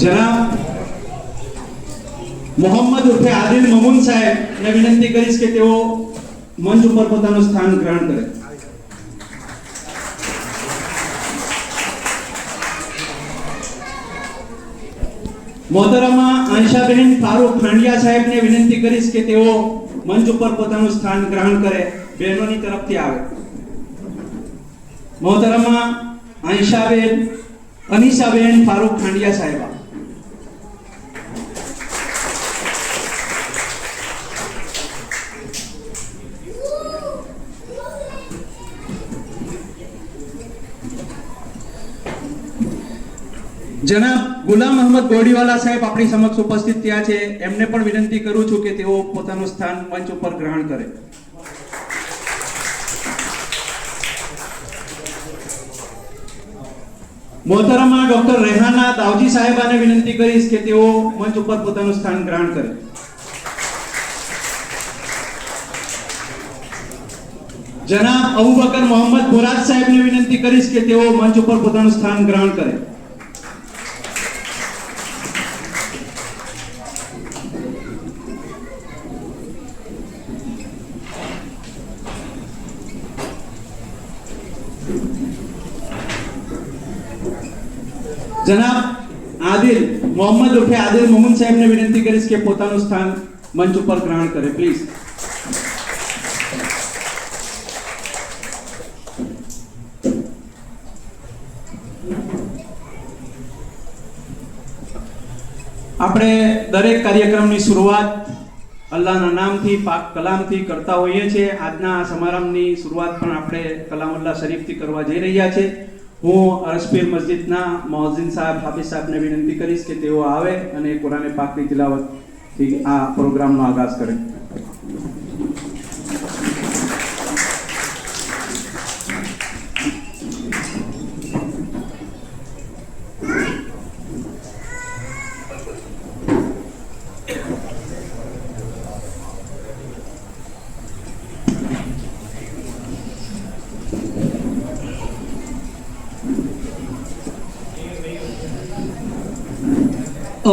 જનાબ મોહમ્મદ ઉર્ફે આદિલ મમૂન સાહેબ ને વિનંતી કરીશ કે તેઓ મંચ ઉપર પોતાનું સ્થાન ગ્રહણ કરે. મોહતરમા આયશાબેન ફારૂક ખાંડિયા સાહેબને વિનંતી કરીશ કે તેઓ મંચ ઉપર પોતાનું સ્થાન ગ્રહણ કરે. બહેનોની તરફથી આવે. મોહતરમા આયશાબેન અનીસાબેન ફારૂક ખાંડિયા સાહેબા. જનાબ ગુલામ અહમદ ગોડીવાલા સાહેબ આપણી સમક્ષ ઉપસ્થિત થયા છે. એમને પણ વિનંતી કરું છું કે તેઓ પોતાનું સ્થાન મંચ ઉપર ગ્રહણ કરે. મોહતરમા ડોક્ટર રેહાના દાવજી સાહેબાને વિનંતી કરીશ કે તેઓ મંચ ઉપર પોતાનું સ્થાન ગ્રહણ કરે. જનાબ અબુબકર મોહમ્મદ મુરાદ સાહેબને વિનંતી કરીશ કે તેઓ મંચ ઉપર પોતાનું સ્થાન ગ્રહણ કરે. જનાબ આદિલ મોહમ્મદ ઉર્ફે આદિલ મમૂન સાહેબને વિનંતી કરીશ કે પોતાનું સ્થાન મંચ ઉપર ગ્રહણ કરે પ્લીઝ. આપણે દરેક કાર્યક્રમની શરૂઆત અલ્લાહના નામથી પાક કલામથી કરતા હોઈએ છીએ. આજના આ સમારંભની શરૂઆત પણ આપણે કલામુલ્લાહ શરીફથી કરવા જઈ રહ્યા છે. હું અરસપીર મસ્જિદના મોઅઝિન સાહેબ હાફિઝ સાહેબને વિનંતી કરીશ કે તેઓ આવે અને કુરાન પાકની તિલાવતથી આ પ્રોગ્રામનો આગાઝ કરે.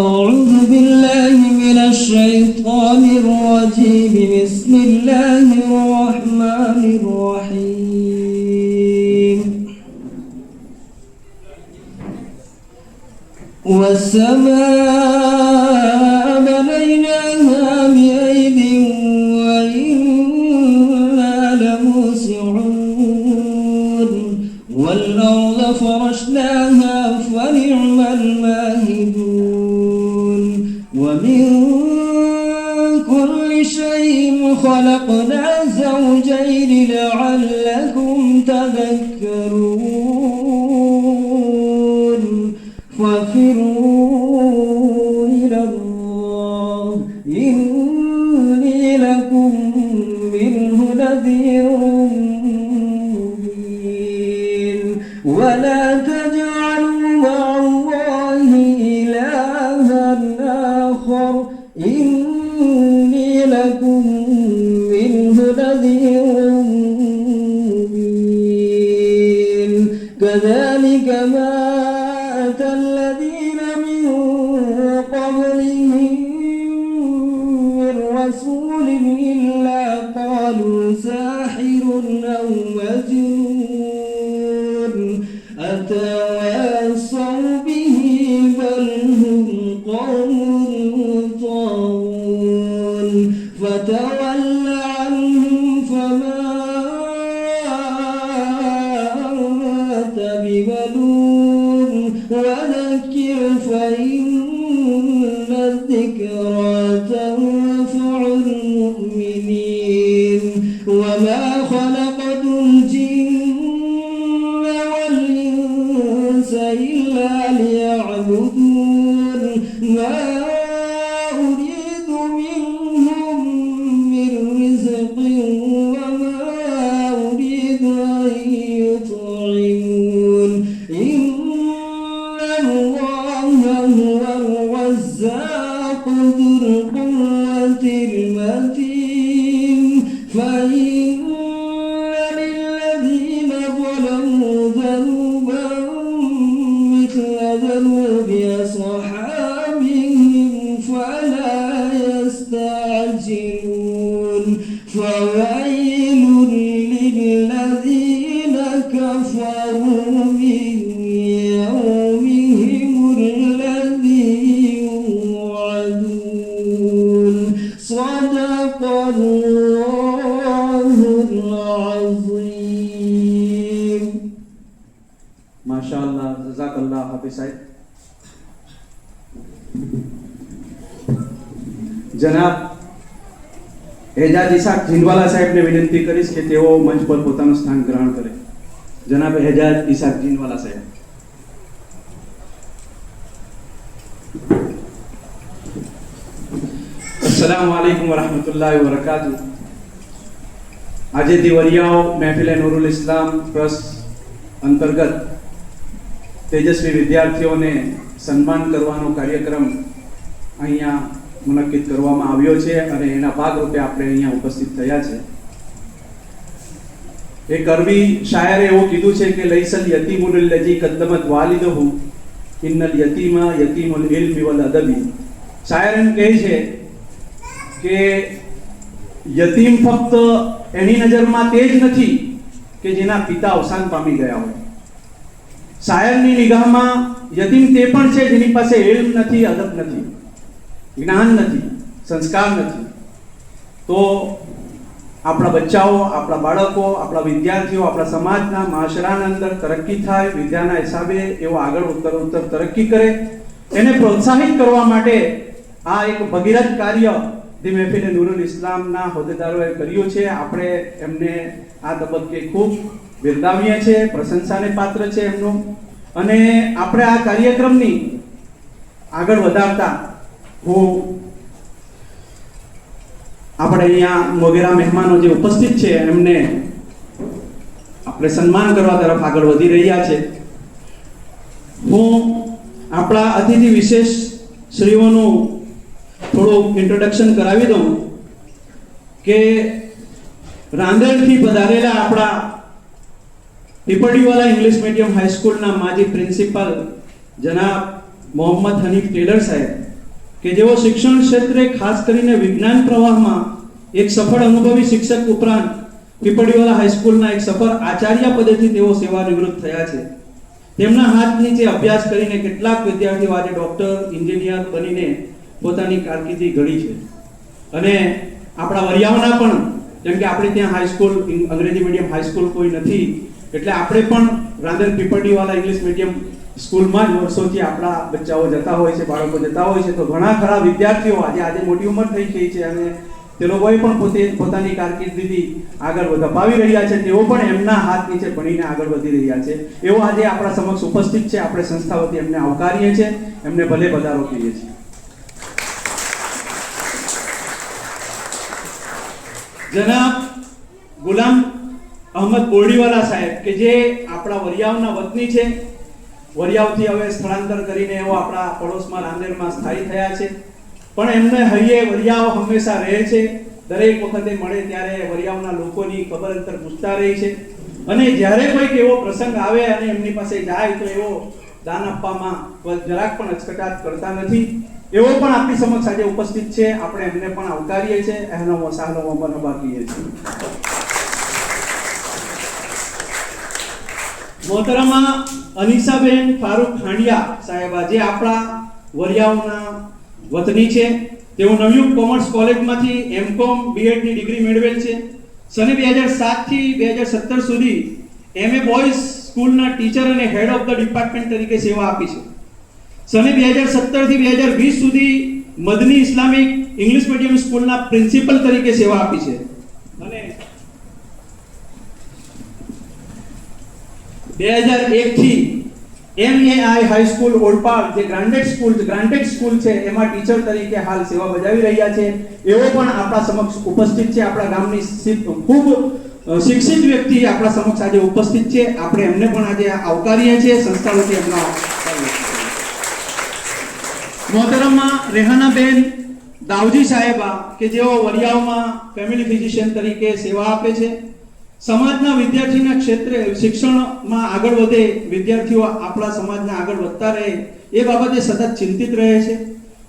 أعوذ بالله من الشيطان الرجيم بسم الله الرحمن الرحيم والسماء بنيناها بأيد وإنا لموسعون والأرض فرشناها فنعم الماهدون ومن كل شيء خلقنا زوجين لعلكم تذكرون ففروا إلى الله إني لكم منه نذير مبين ولا تجعلوا مع الله إلها آخر إني لكم منه نذير مبين كذلك ما أتى الذين من قبلهم من رسول إلا قالوا ساحر أو مجنون أتواصوا به بل هم قوم طاغون فتول عنهم فما أنت بملوم وذكر فإن الذكرى تنفع المؤمنين وما خلقت الجن والإنس كفروا من يومهم الذي يوعدون صدق الله العظيم. माशाअल्लाह, जज़ाकल्लाह हाफिज साहब. જનાબ એજાજ ઇસાક જીંદવાલા સાહેબને વિનંતી કરીશ કે તેઓ મંચ પર પોતાનું સ્થાન ગ્રહણ કરે. જનાબ એજાજ ઇસાક જીંદવાલા સાહેબ. अस्सलामु अलैकुम वरहमतुल्लाहि वबरकातुह. આજે દિવરિયાઓ મહેફિલે નૂરુલ ઇસ્લામ ટ્રસ્ટ અંતર્ગત તેજસ્વી વિદ્યાર્થીઓને સન્માન કરવાનો કાર્યક્રમ અહીંયા મુનક્કિદ કરવામાં આવ્યો છે અને એના ભાગરૂપે આપણે અહીંયા ઉપસ્થિત થયા છે. એક અરબી શાયરે એવું કીધું છે કે લૈસલ યતીમુલ લજી કદ્દમત વાલિદહુ ઇન્નલ યતીમા યતીમુલ ઇલ્મી વલ અદબી. શાયર એમ કહે છે કે યતીમ ફક્ત એની નજરમાં તે જ નથી કે જેના પિતા અવસાન પામી ગયા હોય. શાયરની નિગાહમાં યતીમ તે પણ છે જેની પાસે ઇલ્મ નથી, અદબ નથી, જ્ઞાન નથી, સંસ્કાર નથી. તો આપણા બચ્ચાઓ, આપણા બાળકો, આપણા વિદ્યાર્થીઓ, આપણા સમાજના, માશરાના અંદર તરક્કી થાય, વિદ્યાના હિસાબે એવો આગળ ઉત્તરોત્તર તરક્કી કરે, એને પ્રોત્સાહિત કરવા માટે આ એક ભગીરથ કાર્ય ધી મહેફિલે નૂરુલ ઇસ્લામના હોદ્દેદારોએ કર્યું છે. આપણે એમને આ તબક્કે ખૂબ બિરદાવીએ છીએ, પ્રશંસાને પાત્ર છે એમનું. અને આપણે આ કાર્યક્રમની આગળ વધારતા હું આપણે અહીંયા મોગેરા મહેમાનો જે ઉપસ્થિત છે એમને આપણે સન્માન કરવા તરફ આગળ વધી રહ્યા છે. હું આપણા અતિથિ વિશેષ શ્રીઓનું થોડું ઇન્ટ્રોડક્શન કરાવી દઉં કે રાંદેરથી પધારેલા આપણા પીપળીવાલા ઇંગ્લિશ મીડિયમ હાઈસ્કૂલના માજી પ્રિન્સિપાલ જનાબ મોહમ્મદ હનીફ ટેલર સાહેબ કે જેઓ શિક્ષણ ક્ષેત્રે ખાસ કરીને વિજ્ઞાન પ્રવાહમાં એક સફળ અનુભવી શિક્ષક ઉપરાંત પીપળીવાલા હાઈસ્કૂલના એક સફળ આચાર્ય પદેથી તેઓ સેવા નિવૃત્ત થયા છે. તેમના હાથ નીચે અભ્યાસ કરીને કેટલાક વિદ્યાર્થીઓ આજે ડોક્ટર, એન્જિનિયર બનીને પોતાની કારકિર્દી ઘડી છે. અને આપણા વરિયાઓના પણ, જેમ કે આપણે ત્યાં હાઈસ્કૂલ અંગ્રેજી મીડિયમ હાઈસ્કૂલ કોઈ નથી, એટલે આપણે પણ રાંદેર પીપળીવાલા ઇંગ્લિશ મીડિયમ સ્કૂલમાં જ વર્ષોથી આપણા બચ્ચાઓ જતા હોય છે, બાળકો જતા હોય છે. તો ઘણા ખરા વિદ્યાર્થીઓ આજે મોટી ઉંમર થઈ ગઈ છે અને તે લોકોએ પણ પોતાની કારકિર્દી આગળ ધપાવી રહ્યા છે. તેઓ પણ એમના હાથ નીચે ભણીને આગળ વધી રહ્યા છે. એવો આજે આપણા સમક્ષ ઉપસ્થિત છે. આપણે સંસ્થા વતી એમને આવકારીએ છીએ, એમને ભલે પધારો કહીએ છીએ. જનાબ ગુલામ અહમદ બોરડીવાલા સાહેબ કે જે આપણા વરિયાવના વતની છે, વરિયાવથી હવે સ્થળાંતર કરીને એવો આપણા પડોશમાં રાંદેરમાં સ્થાયી થયા છે. પણ એમને હૈયે વરિયાવ હંમેશા રહે છે. દરેક વખતે મળે ત્યારે વરિયાવના લોકોની ખબર અંતર પૂછતા રહે છે. અને જ્યારે કોઈક એવો પ્રસંગ આવે અને એમની પાસે જાય તો એવો દાન આપવામાં જરાક પણ અચકટાટ કરતા નથી. એવો પણ આપણી સમક્ષ આજે ઉપસ્થિત છે. આપણે એમને પણ આવકારીએ છીએ, એનો વસાહલો મરહબા કહીએ છીએ. મોહતરમા અનીસાબેન ફારૂક ખાંડિયા સાહેબા જે આપણા વરિયાવના વતની છે, તેઓ નવયુગ કોમર્સ કોલેજમાંથી એમકોમ બીએડની ડિગ્રી મેળવેલ છે. સને 2007 થી 2017 સુધી એમએ બોયઝ સ્કૂલના ટીચર અને હેડ ઓફ ધ ડિપાર્ટમેન્ટ તરીકે સેવા આપી છે. સને 2017 થી 2020 સુધી મદની ઇસ્લામિક ઇંગ્લિશ મીડિયમ સ્કૂલના પ્રિન્સિપલ તરીકે સેવા આપી છે. અને 2001 થી એમએઆઈ હાઈસ્કૂલ ઓલપાડ જે ગ્રાન્ટેડ સ્કૂલ છે એમાં ટીચર તરીકે હાલ સેવા બજાવી રહ્યા છે. એવો પણ આપણા સમક્ષ ઉપસ્થિત છે. આપણા ગામની ખૂબ શિક્ષિત વ્યક્તિ આપણા સમક્ષ આજે ઉપસ્થિત છે. આપણે એમને પણ આજે આવકારીએ છીએ, સંસ્થા વતી એમનો મોહતરમા રેહાનાબેન દાવજી સાહેબા કે જેઓ વરિયાવમાં ફેમિલી ફિઝિશિયન તરીકે સેવા આપે છે. સમાજના વિદ્યાર્થીના ક્ષેત્રે શિક્ષણમાં આગળ વધે, વિદ્યાર્થીઓ આપણા સમાજના આગળ વધતા રહે એ બાબતે સતત ચિંતિત રહે છે.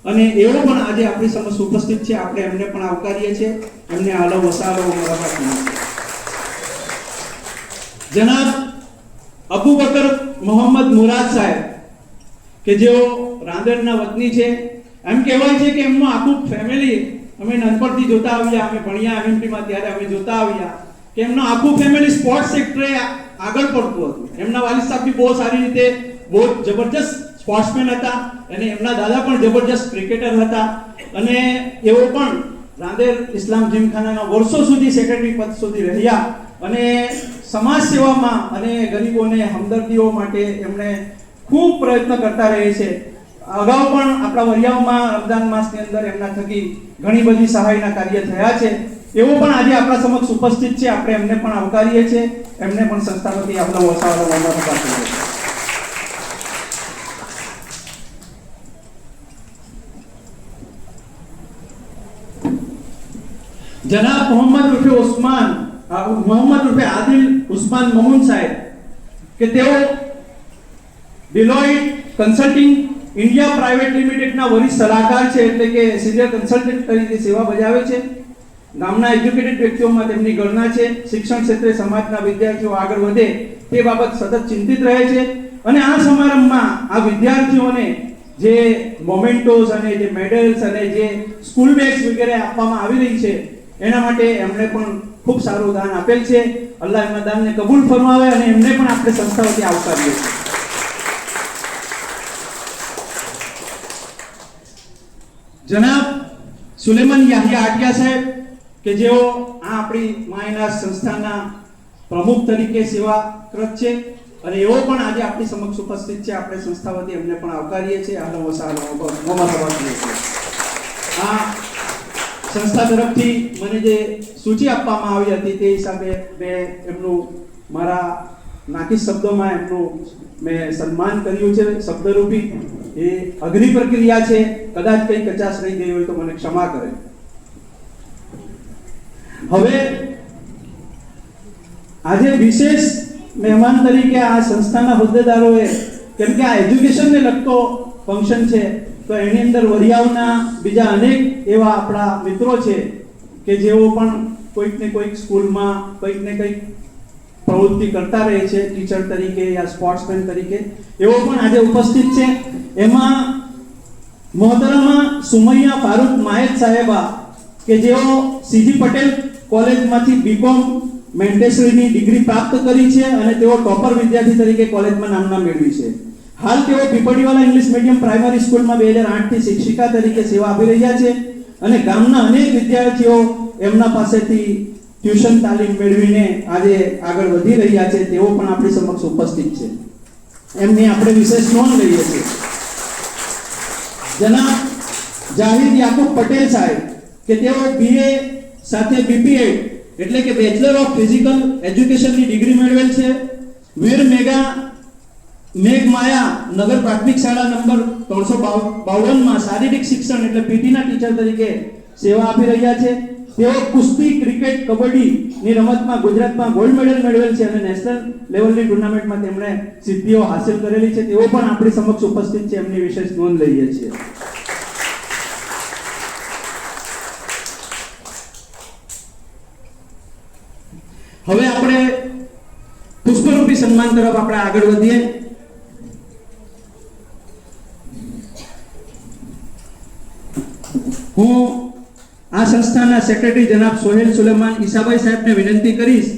અને એવો પણ આજે આપણી સમક્ષ ઉપસ્થિત છે. આપણે એમને પણ આવકારીએ છીએ, એમને આલો વસાલો મરહબા કહીએ છીએ. જનાબ અબુ બકર મોહમ્મદ મુરાદ સાહેબ કે જેઓ રાંદેરના વતની છે. એમ કહેવાય છે કે એમનું આખું ફેમિલી અમે નાનપણથી જોતા આવ્યા, અમે ભણ્યા એમએમટીમાં ત્યારે અમે જોતા આવ્યા કે એમનું આખું ફેમિલી સ્પોર્ટ્સ સેક્ટરે આગળ પડતું હતું. એમના વાલિદ સાહેબ બી બહુ સારી રીતે બહુ જબરજસ્ત સ્પોર્ટ્સમેન હતા અને એમના દાદા પણ જબરજસ્ત ક્રિકેટર હતા અને એઓ પણ રાંદેર ઇસ્લામ જીમખાનાના વર્ષો સુધી સેક્રેટરી પદ સુધી રહ્યા અને સમાજ સેવામાં અને ગરીબોને હમદર્દીઓ માટે એમણે ખૂબ પ્રયત્ન કરતા રહે છે. અગાઉ પણ આપણા વરિયાઓમાં રમઝાન માસની અંદર એમના થકી ઘણી બધી સહાયના કાર્ય થયા છે. એવો પણ આજે આપણા સમક્ષ ઉપસ્થિત છે. આપણે એમને પણ આવકારીએ છીએ. એમને પણ સંસ્થા વતી આપનો વસાવાનો વંદન આપીએ છીએ. જનાબ મોહમ્મદ ઉર્ફે આદિલ ઉસ્માન મમૂન સાહેબ કે તેઓ ડિલોઇટ કન્સલ્ટિંગ ઇન્ડિયા પ્રાઇવેટ લિમિટેડના વરિષ્ઠ સલાહકાર છે, એટલે કે સિનિયર કન્સલ્ટન્ટ તરીકે સેવા બજાવે છે. ગામના એજ્યુકેટેડ વ્યક્તિઓમાં તેમની ગણના છે. શિક્ષણ ક્ષેત્રે સમાજના વિદ્યાર્થીઓ આગળ વધે તે બાબત સતત ચિંતિત રહે છે અને આ સમારંભમાં આ વિદ્યાર્થીઓને જે મોમેન્ટોસ અને જે મેડલ્સ અને જે સ્કૂલ બેગ્સ વગેરે આપવામાં આવી રહી છે એના માટે એમણે પણ ખૂબ સારું દાન આપેલ છે. અલ્લાહ એમના દાનને કબૂલ ફરમાવે અને એમને પણ આપણે સંસ્થા વતી આવકારીએ છીએ. જનાબ સુલેમાન યાહિયા આટિયા સાહેબ કે જેઓ આ આપણી માયના સંસ્થાના પ્રમુખ તરીકે સેવારત છે અને એઓ પણ આજે આપણી સમક્ષ ઉપસ્થિત છે. આપણે સંસ્થા વતી એમને પણ આવકારીએ છીએ. આ સંસ્થા તરફથી મને જે સૂચિ આપવામાં આવી હતી તે હિસાબે મેં એમનું મારા નાકીસ શબ્દોમાં એમનું મેં સન્માન કર્યું છે શબ્દરૂપી. એ અઘરી પ્રક્રિયા છે, કદાચ કંઈ કચાશ રહી ગઈ હોય તો મને ક્ષમા કરે. હવે આજે વિશેષ મહેમાન તરીકે આ સંસ્થાના હોદ્દેદારોએ, કેમ કે આ એજ્યુકેશનને લગતો ફંક્શન છે તો એની અંદર વરિયાવના બીજા અનેક એવા આપણા મિત્રો છે કે જેઓ પણ કોઈક ને કોઈક સ્કૂલમાં કંઈક ને કંઈક પ્રવૃત્તિ કરતા રહે છે, ટીચર તરીકે યા સ્પોર્ટ્સમેન તરીકે. એઓ પણ આજે ઉપસ્થિત છે. એમાં મોહતરમા સુમૈયા ફારૂક માયદ સાહેબા કે જેઓ સીજી પટેલ કોલેજમાંથી બીકોમ મેન્ટેસરીની ડિગ્રી પ્રાપ્ત કરી છે અને તેઓ ટોપર વિદ્યાર્થી તરીકે કોલેજમાં નામના મેળવી છે. હાલ તેઓ પીપળીવાલા ઇંગ્લિશ મીડિયમ પ્રાઇમરી સ્કૂલમાં 2008 થી શિક્ષિકા તરીકે સેવા આપી રહ્યા છે અને ગામના અનેક વિદ્યાર્થીઓ એમના પાસેથી ટ્યુશન તાલીમ મેળવીને આજે આગળ વધી રહ્યા છે. તેઓ પણ આપણી સમક્ષ ઉપસ્થિત છે. એમની આપણે વિશેષ નોંધ લઈએ છીએ. જનાબ જાહિદ યાકુબ પટેલ સાહેબ કે તેઓ BA સાથે BPEd એટલે કે બેચલર ઓફ ફિઝિકલ એજ્યુકેશનની ડિગ્રી મેળવેલ છે. વીર મેઘમાયા નગર પ્રાથમિક શાળા નંબર 352 માં શારીરિક શિક્ષણ એટલે PT ના ટીચર તરીકે સેવા આપી રહ્યા છે. તેઓ કુસ્તી, ક્રિકેટ, કબડ્ડીની રમતમાં ગુજરાતમાં ગોલ્ડ મેડલ મેળવેલ છે અને નેશનલ લેવલની ટુર્નામેન્ટમાં તેમણે સિદ્ધિઓ હાંસલ કરેલી છે. તેઓ પણ આપણી સમક્ષ ઉપસ્થિત છે. એમની વિશેષ નોંધ લઈએ છીએ. હવે આપણે પુષ્પરૂપી સન્માન તરફ આપણે આગળ વધીએ. હું આ સંસ્થાના સેક્રેટરી જનાબ સોહેલ સુલેમાન ઈસાભાઈ સાહેબને વિનંતી કરીશ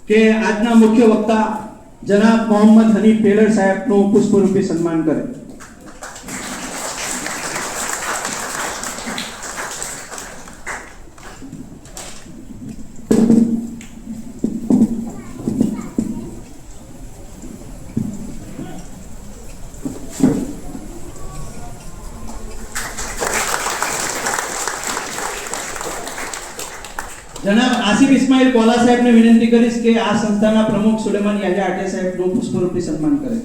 કે આજના મુખ્ય વક્તા જનાબ મોહમ્મદ હનીફ ટેલર સાહેબનું પુષ્પરૂપી સન્માન કરે. જનાબ આસિફ ઇસ્માઇલ કોલા સાહેબને વિનંતી કરીશ કે આ સંસ્થાના પ્રમુખ સુલેમાન યાહિયા આટિયા સાહેબનું પુષ્પરૂપી સન્માન કરે.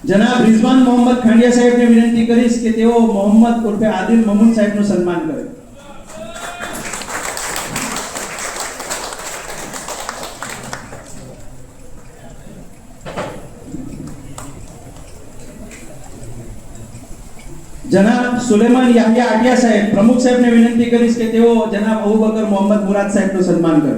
જનાબ રિઝવાન મોહમ્મદ ખાંડિયા સાહેબને વિનંતી કરીશ કે તેઓ મોહમ્મદ ઉર્ફે આદિલ મમૂન સાહેબનું સન્માન કરે. જનાબ સુલેમાન યાહિયા આટિયા સાહેબ, પ્રમુખ સાહેબને વિનંતી કરીશ કે તેઓ જનાબ અબુબકર મોહમ્મદ મુરાદ સાહેબનું સન્માન કરે.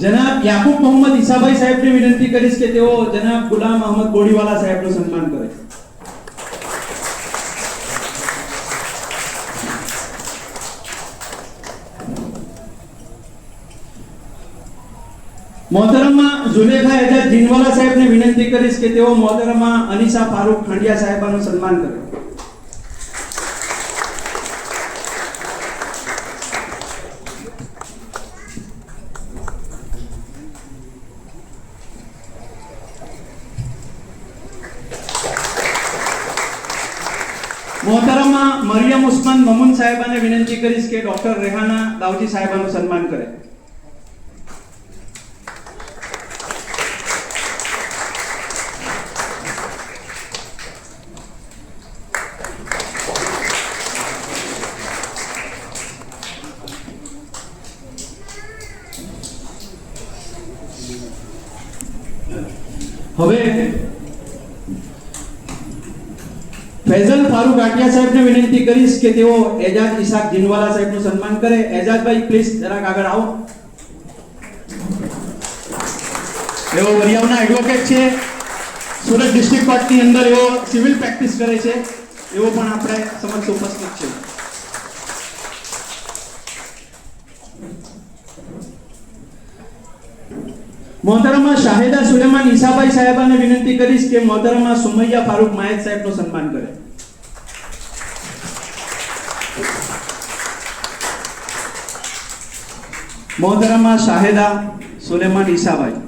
જનાબ યાકુબ મોહમ્મદ ઈસાભાઈ સાહેબને વિનંતી કરીશ કે તેઓ જનાબ ગુલામ અહમદ બોડીવાલા સાહેબનું સન્માન કરે. મોહતરમા ઝુલેખા એજાજ જીનવાલા સાહેબને વિનંતી કરીશ કે તેઓ મોહતરમા અનીસા ફારૂક ખાંડિયા સાહેબાનું સન્માન કરે. મોહતરમા મરિયમ ઉસ્માન મમૂન સાહેબાને વિનંતી કરીશ કે ડોક્ટર રેહાના દાવજી સાહેબાનું સન્માન કરે. હવે ફૈઝલ ફારૂક આટિયા સાહેબને વિનંતી કરીશ કે તેઓ એજાજ ઇસાક જીનવાલા સાહેબનું સન્માન કરે. એજાજભાઈ પ્લીઝ જરાક આગળ આવો. એઓ વરિયાવના એડવોકેટ છે, સુરત ડિસ્ટ્રિક્ટ કોર્ટની અંદર એઓ સિવિલ પ્રેક્ટિસ કરે છે. એઓ પણ આપણે સમક્ષ ઉપસ્થિત છે. મોહતરમા શાહિદા સુલેમાન ઈસાભાઈ સાહેબાને વિનંતી કરીશ કે મોહતરમા સુમૈયા ફારૂક માયદ સાહેબનું સન્માન કરે. મોહતરમા શાહિદા સુલેમાન ઈસાભાઈ.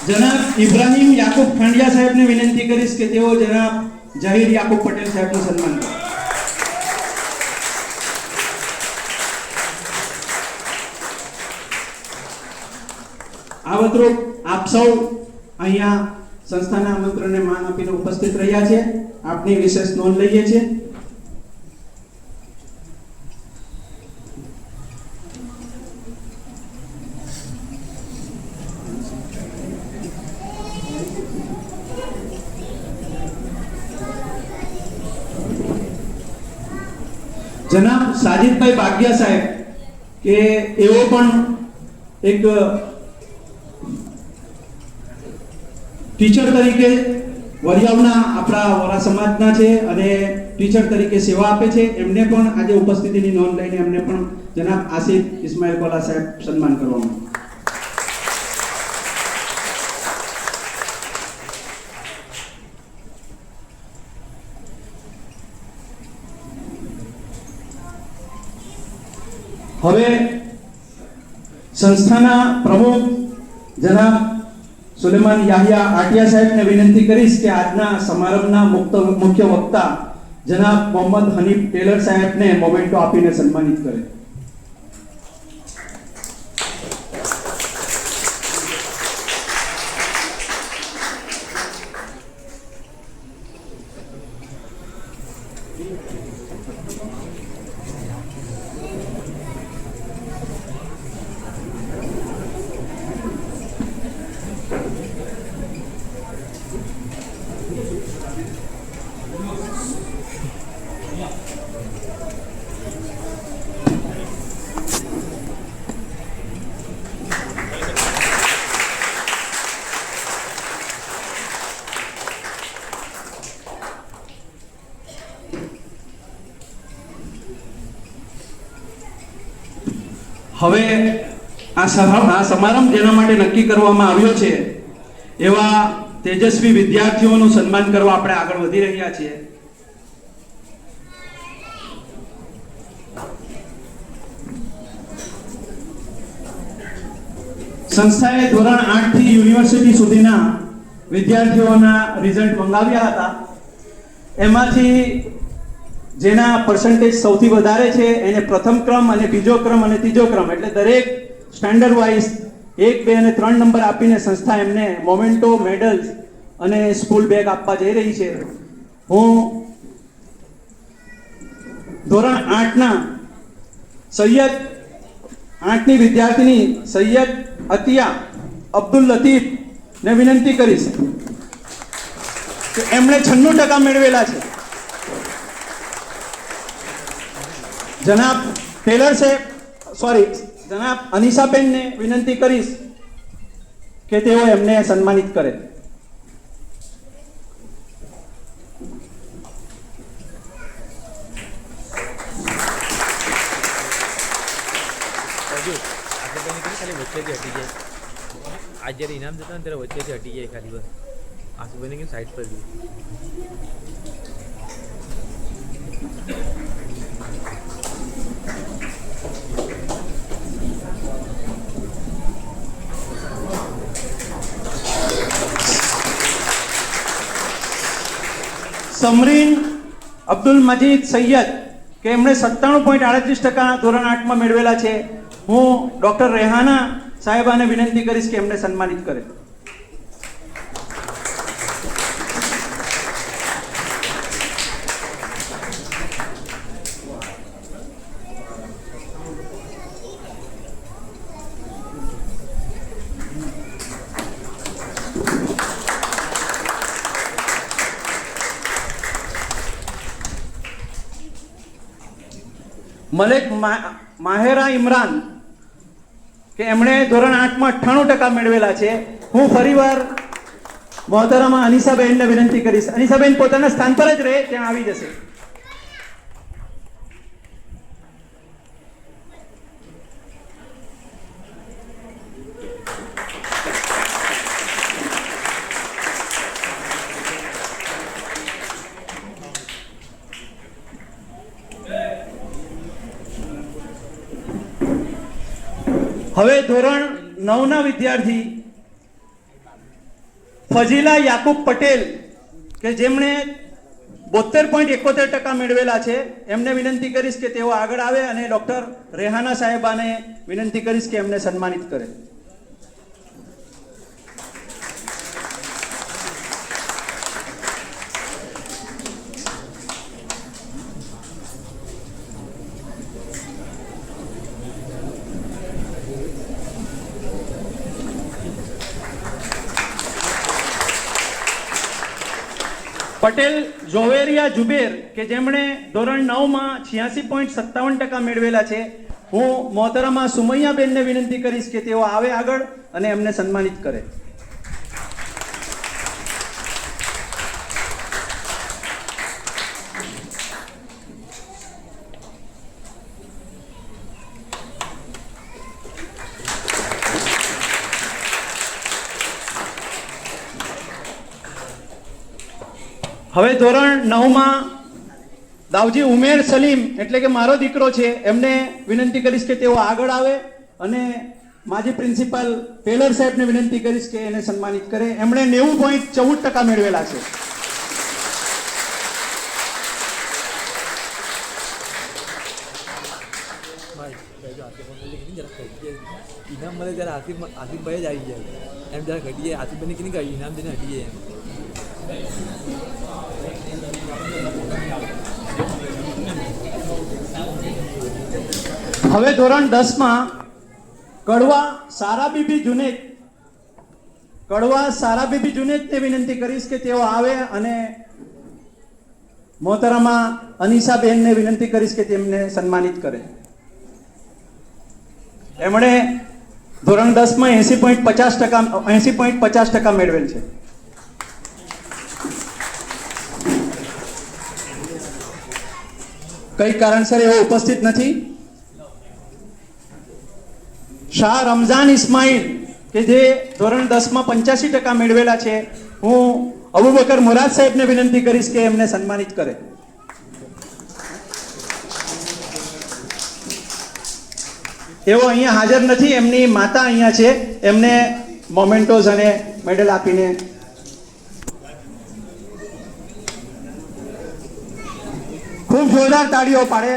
જનાબ ઇબ્રાહિમ યાકુબ ખાંડિયા સાહેબને વિનંતી કરીશ કે તેઓ જનાબ જહીર યાકુબ પટેલ સાહેબનું સન્માન કરે. આ વત્રો આપ સૌ અહીંયા સંસ્થાના આમંત્રણને માન આપીને ઉપસ્થિત રહ્યા છે. આપની વિશેષ નોંધ લઈએ છીએ. જનાબ સાજિદભાઈ બાગિયા સાહેબ કે એઓ પણ એક ટીચર તરીકે વરિયાવના આપણા વોરા સમાજના છે અને ટીચર તરીકે સેવા આપે છે. એમને પણ આજે ઉપસ્થિતિની નોંધ લઈને એમને પણ જનાબ આસિફ ઇસ્માઇલ કોલા સાહેબ સન્માન કરવામાં. હવે સંસ્થાના પ્રમુખ જનાબ સુલેમાન યાહિયા આટિયા સાહેબને વિનંતી કરીશ કે આજના સમારંભના મુખ્ય વક્તા જનાબ મોહમ્મદ હનીફ ટેલર સાહેબને મોમેન્ટો આપીને સન્માનિત કરે. હવે આ સમારંભ જેના માટે નક્કી કરવામાં આવ્યો છે એવા તેજસ્વી વિદ્યાર્થીઓનું સન્માન કરવા આપણે આગળ વધી રહ્યા છીએ. સંસ્થાએ ધોરણ 8 થી યુનિવર્સિટી સુધીના વિદ્યાર્થીઓના રિઝલ્ટ મંગાવ્યા હતા. એમાંથી જેના પર્સન્ટેજ સૌથી વધારે છે એને પ્રથમ ક્રમ અને બીજો ક્રમ અને ત્રીજો ક્રમ એટલે દરેક સ્ટાન્ડર્ડ વાઇઝ 1, 2 અને 3 નંબર આપીને સંસ્થા એમને મોમેન્ટો, મેડલ્સ અને સ્કૂલ બેગ આપવા જઈ રહી છે. હું ધોરણ 8ના સૈયદ 8ની વિદ્યાર્થીની સૈયદ અતિયા અબ્દુલ લતીફ ને વિનંતી કરીશ કે એમણે 96% મેળવેલા છે. જનાબ ટેલર જનાબ અનિશાબેનને વિનંતી કરીશ કે તેઓ એમને સન્માનિત કરે. आज जरा इनाम देता ना तेरा बच्चे से हटी जाए खाली बस आंसू बने की साइड पर भी સમરીન અબ્દુલ મજીદ સૈયદ કે એમણે 97.38% ધોરણ 8માં મેળવેલા છે. હું ડોક્ટર રેહાના સાહેબાને વિનંતી કરીશ કે એમને સન્માનિત કરે. મલેક માહેરા ઇમરાન કે એમણે ધોરણ 8માં 98% મેળવેલા છે. હું ફરીવાર મોહતરમા અનિશાબેનને વિનંતી કરીશ. અનિશાબેન પોતાના સ્થાન પર જ રહે, ત્યાં આવી જશે. હવે ધોરણ 9ના વિદ્યાર્થી ફજીલા યાકુબ પટેલ કે જેમણે 72.71% મેળવેલા છે, એમને વિનંતી કરીશ કે તેઓ આગળ આવે અને ડોક્ટર રેહાના સાહેબાને વિનંતી કરીશ કે એમને સન્માનિત કરે. પટેલ જોવેરિયા જુબેર કે જેમણે ધોરણ 9માં 86.57% મેળવેલા છે. હું મોહતરમા સુમૈયાબેનને વિનંતી કરીશ કે તેઓ આવે આગળ અને એમને સન્માનિત કરે. હવે ધોરણ 9માં દાવજી ઉમેર સલીમ એટલે કે મારો દીકરો છે, એમને વિનંતી કરીશ કે તેઓ આગળ આવે અને માજી પ્રિન્સિપાલ ટેલર સાહેબને વિનંતી કરીશ કે એને સન્માનિત કરે. એમણે 90.14% મેળવેલા છે. इनाम मतलब जरा आसिफ भाई जा रही है एम जरा घटिए आसिफ बने कि नहीं गई इनाम देने हटिए હવે ધોરણ 10માં કડવા સારા બીબી જુનેદને વિનંતી કરીશ કે તેઓ આવે અને મોહતરમા અનિશાબેનને વિનંતી કરીશ કે તેમને સન્માનિત કરે. એમણે ધોરણ 10માં 80.50% મેળવેલ છે. કઈ કારણસર એવો ઉપસ્થિત નથી. શાહ રમઝાન ઇસ્માઇલ કે જે ધોરણ 10માં 85% મેળવેલા છે, હું અબુબકર મુરાદ સાહેબને વિનંતી કરીશ કે એમને સન્માનિત કરે. એવો અહીંયા હાજર નથી, એમની માતા અહીંયા છે, એમને મોમેન્ટોઝ અને મેડલ આપીને ખૂબ જોરદાર તાળીઓ પાડે.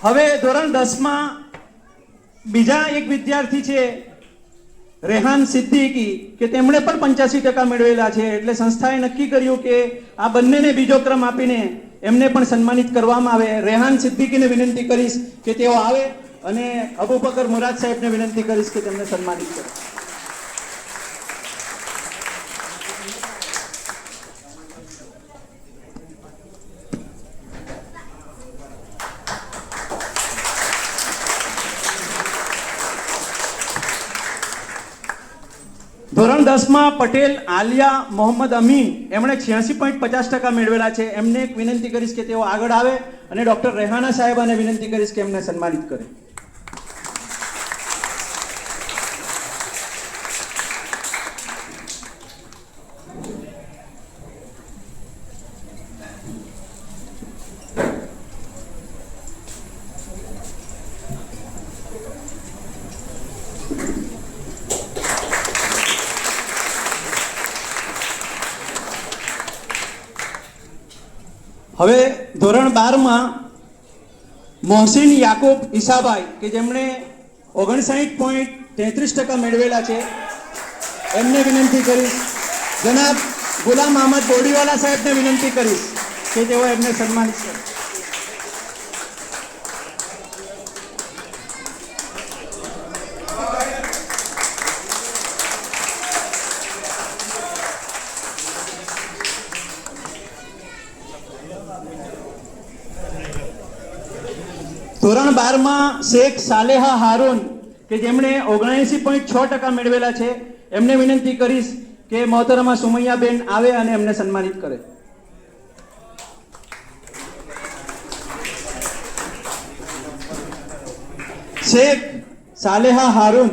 હવે ધોરણ 10માં બીજા એક વિદ્યાર્થી છે રેહાન સિદ્દીકી કે તેમણે પણ 85% મેળવેલા છે. એટલે સંસ્થાએ નક્કી કર્યું કે આ બંનેને બીજો ક્રમ આપીને એમને પણ સન્માનિત કરવામાં આવે. રેહાન સિદ્દીકીને વિનંતી કરીશ કે તેઓ આવે અને અબુબકર મુરાદ સાહેબને વિનંતી કરીશ કે તેમને સન્માનિત કરે. ધોરણ 10માં પટેલ આલિયા મોહમ્મદ અમીન એમણે 86.50% મેળવેલા છે. એમને એક વિનંતી કરીશ કે તેઓ આગળ આવે અને ડોક્ટર રેહાના સાહેબાને વિનંતી કરીશ કે એમને સન્માનિત કરે. હવે ધોરણ 12માં મોહસિન યાકુબ ઈસાભાઈ કે જેમણે 59.33% મેળવેલા છે એમને વિનંતી કરીશ. જનાબ ગુલામ અહમદ બોડીવાલા સાહેબને વિનંતી કરીશ કે તેઓ એમને સન્માનિત કરે. ધોરણ 12માં શેખ સાલેહા હારૂન કે જેમણે 79.6% મેળવેલા છે એમને વિનંતી કરીશ કે મોહતરમા સુમૈયાબેન આવે અને એમને સન્માનિત કરે. શેખ સાલેહા હારૂન.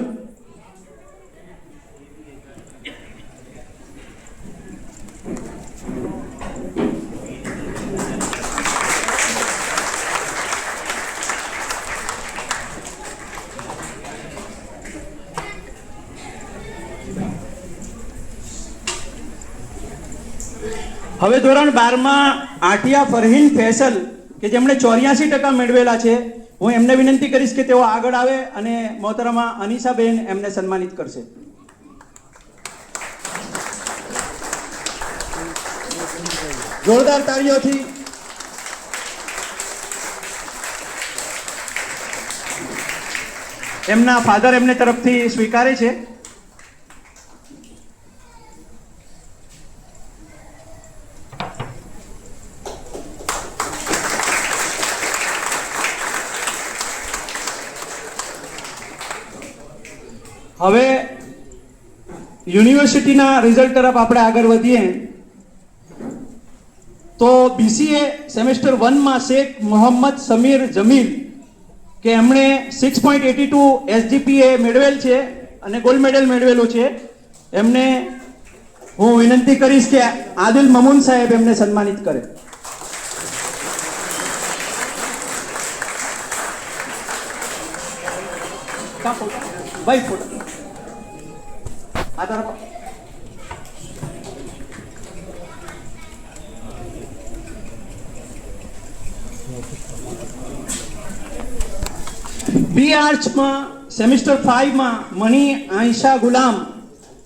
હવે ધોરણ 12માં આટિયા ફરહીન ફૈસલ કે જેમણે 84% મેળવેલા છે હું એમને વિનંતી કરીશ કે તેઓ આગળ આવે અને મોહતરમા અનીસાબેન એમને સન્માનિત કરશે. જોરદાર તાળીઓથી એમના ફાધર એમને તરફથી સ્વીકારે છે. હવે યુનિવર્સિટીના રિઝલ્ટ તરફ આપણે આગળ વધીએ તો બીસીએ સેમેસ્ટર 1માં શેખ મોહમ્મદ સમીર જમીલ કે એમણે 6.82 એસજીપીએ મેળવેલ છે અને ગોલ્ડ મેડલ મેળવેલું છે. એમને હું વિનંતી કરીશ કે આદિલ મમૂન સાહેબ એમને સન્માનિત કરે. ભાઈ ફોટો આધાર બી આર્ટ્સમાં સેમિસ્ટર 5માં મણી આયશા ગુલામ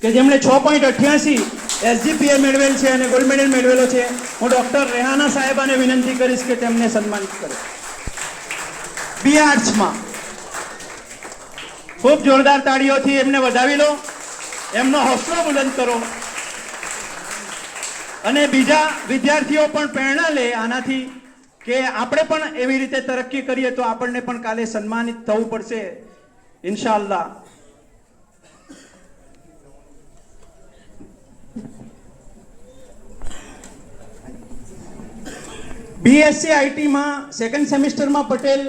કે જેમણે 6.88 એસજીપીએ મેળવેલ છે અને ગોલ્ડ મેડલ મેળવેલો છે. હું ડોક્ટર રેહાના સાહેબાને વિનંતી કરીશ કે તેમને સન્માનિત કરે. બી આર્ટ્સમાં ખૂબ જોરદાર તાળીઓથી એમને વધાવી લો, એમનો હોંસલો બુલંદ કરો અને બીજા વિદ્યાર્થીઓ પણ પ્રેરણા લે આનાથી કે આપણે પણ એવી રીતે તરક્કી કરીએ તો આપણને પણ કાલે સન્માનિત થવું પડશે ઇન્શાઅલ્લાહ. બીએસસી આઈટીમાં સેકન્ડ સેમિસ્ટરમાં પટેલ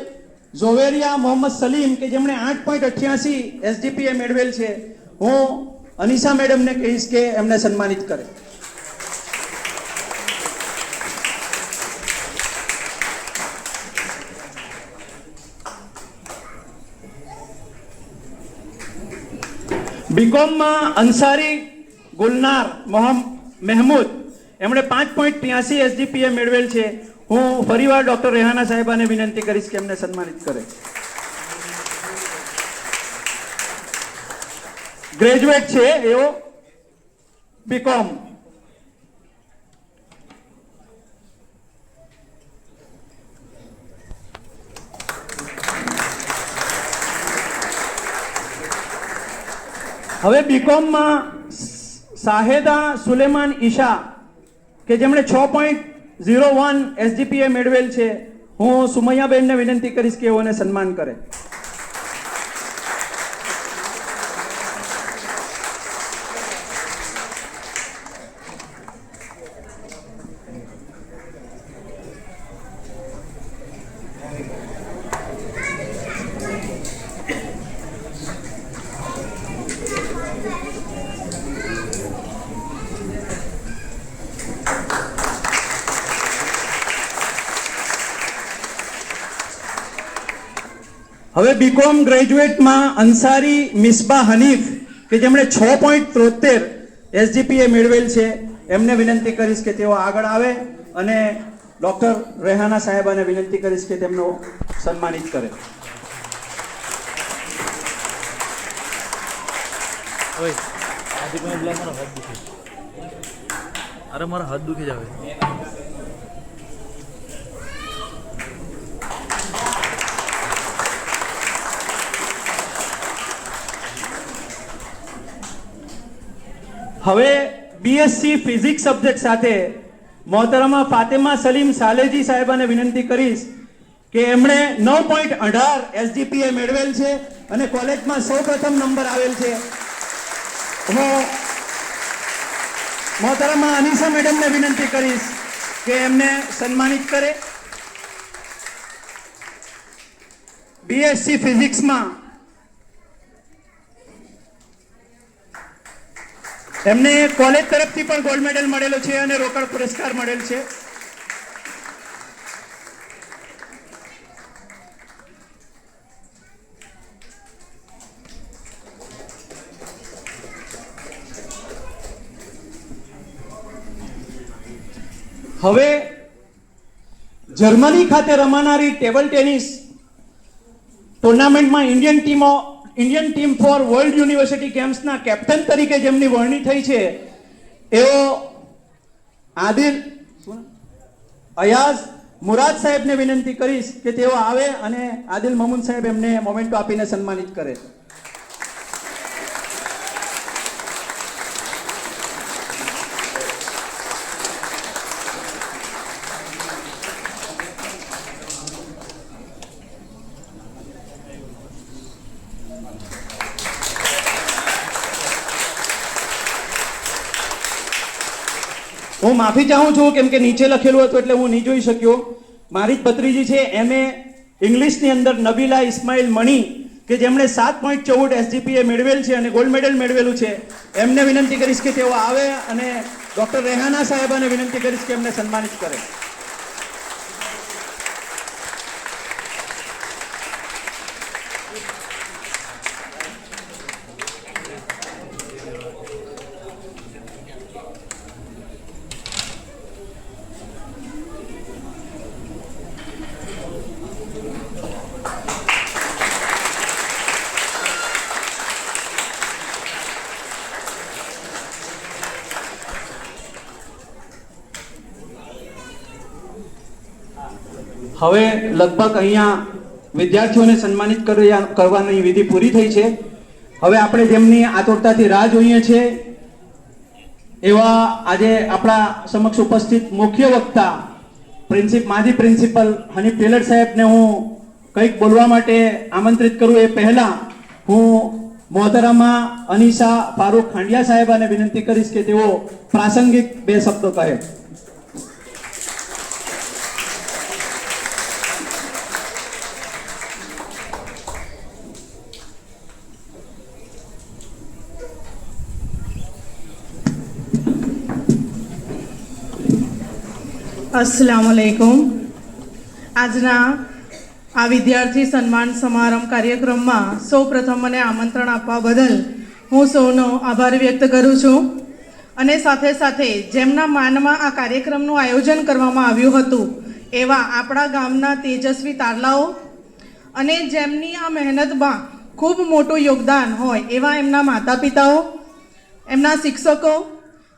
ઝોવેરિયા મોહમ્મદ સલીમ કે જેમણે 8.88 એસજીપીએ મેળવેલ છે હું અનીસા મેડમને કહીશ કે એમને સન્માનિત કરે. બીકોમમાં અંસારી ગુલનાર મહેમૂદ, એમણે 5.83 SGPA મેળવેલ છે. હું ફરીવાર ડોક્ટર રેહાના સાહેબાને વિનંતી કરીશ કે એમને સન્માનિત કરે. ગ્રેજ્યુએટ છે એઓ બીકોમ. હવે બીકોમમાં શાહેદા સુલેમાન ઈશા કે જેમણે 6.01 SGPA મેળવેલ છે. હું સુમૈયાબેનને વિનંતી કરીશ કે એઓને સન્માન કરે. હવે બીકોમ ગ્રેજ્યુએટમાં અંસારી મિસબા હનીફ કે જેમણે 6.73 SGPA મેળવેલ છે, એમને વિનંતી કરીશ કે તેઓ આગળ આવે અને ડોક્ટર રેહાના સાહેબાને વિનંતી કરીશ કે તેમનો સન્માનિત કરે. અરે મારા હાથ દુખી જાવે. હવે BSc ફિઝિક્સ સબ્જેક્ટ સાથે મોહતરમા ફાતેમા સલીમ સાલેજી સાહેબાને વિનંતી કરીશ કે એમણે 9.18 SGPA મેળવેલ છે અને કોલેજમાં સૌપ્રથમ નંબર આવેલ છે. હું મોહતરમા અનીસા મેડમને વિનંતી કરીશ કે એમને સન્માનિત કરે. BSc ફિઝિક્સમાં એમને કોલેજ તરફથી પણ ગોલ્ડ મેડલ મળેલો છે અને રોકડ પુરસ્કાર મળેલ છે. હવે જર્મની ખાતે રમાનારી ટેબલ ટેનિસ ટુર્નામેન્ટમાં Indian team for world university ગેમ્સના કેપ્ટન તરીકે જેમની વરણી થઈ છે એઓ આદિલ અયાઝ મુરાદ સાહેબને વિનંતી કરીશ કે તેઓ આવે અને આદિલ મમૂન સાહેબ એમને મોમેન્ટો આપીને સન્માનિત કરે. હું માફી ચાહું છું કેમ કે નીચે લખેલું હતું એટલે હું નહીં જોઈ શક્યો. મારી જ ભત્રીજી છે MA ઇંગ્લિશની અંદર નબીલા ઇસ્માઇલ મણી કે જેમણે 7.14 SGPA મેળવેલ છે અને ગોલ્ડ મેડલ મેળવેલું છે, એમને વિનંતી કરીશ કે તેઓ આવે અને ડોક્ટર રેહાના સાહેબાને વિનંતી કરીશ કે એમને સન્માનિત કરે. હવે લગભગ અહીંયા વિદ્યાર્થીઓને સન્માનિત કરવાની વિધિ પૂરી થઈ છે. હવે આપણે જેમની આતુરતાથી રાહ જોઈએ છે એવા આજે આપણા સમક્ષ ઉપસ્થિત મુખ્ય વક્તા માજી પ્રિન્સિપલ હનીફ ટેલર સાહેબને હું કંઈક બોલવા માટે આમંત્રિત કરું એ પહેલા હું મોહતરમા અનીસા ફારૂક ખાંડિયા સાહેબાને વિનંતી કરીશ કે તેઓ પ્રાસંગિક 2 શબ્દો કહે. अस्सलाम वालेकुम. આજના આ વિદ્યાર્થી સન્માન સમારંભ કાર્યક્રમમાં સૌપ્રથમ મને આમંત્રણ આપવા બદલ હું સૌનો આભાર વ્યક્ત કરું છું. અને સાથે સાથે જેમના માનમાં આ કાર્યક્રમનું આયોજન કરવામાં આવ્યું હતું એવા આપણા ગામના તેજસ્વી તારલાઓ અને જેમની આ મહેનતમાં ખૂબ મોટું યોગદાન હોય એવા એમના માતા પિતાઓ, એમના શિક્ષકો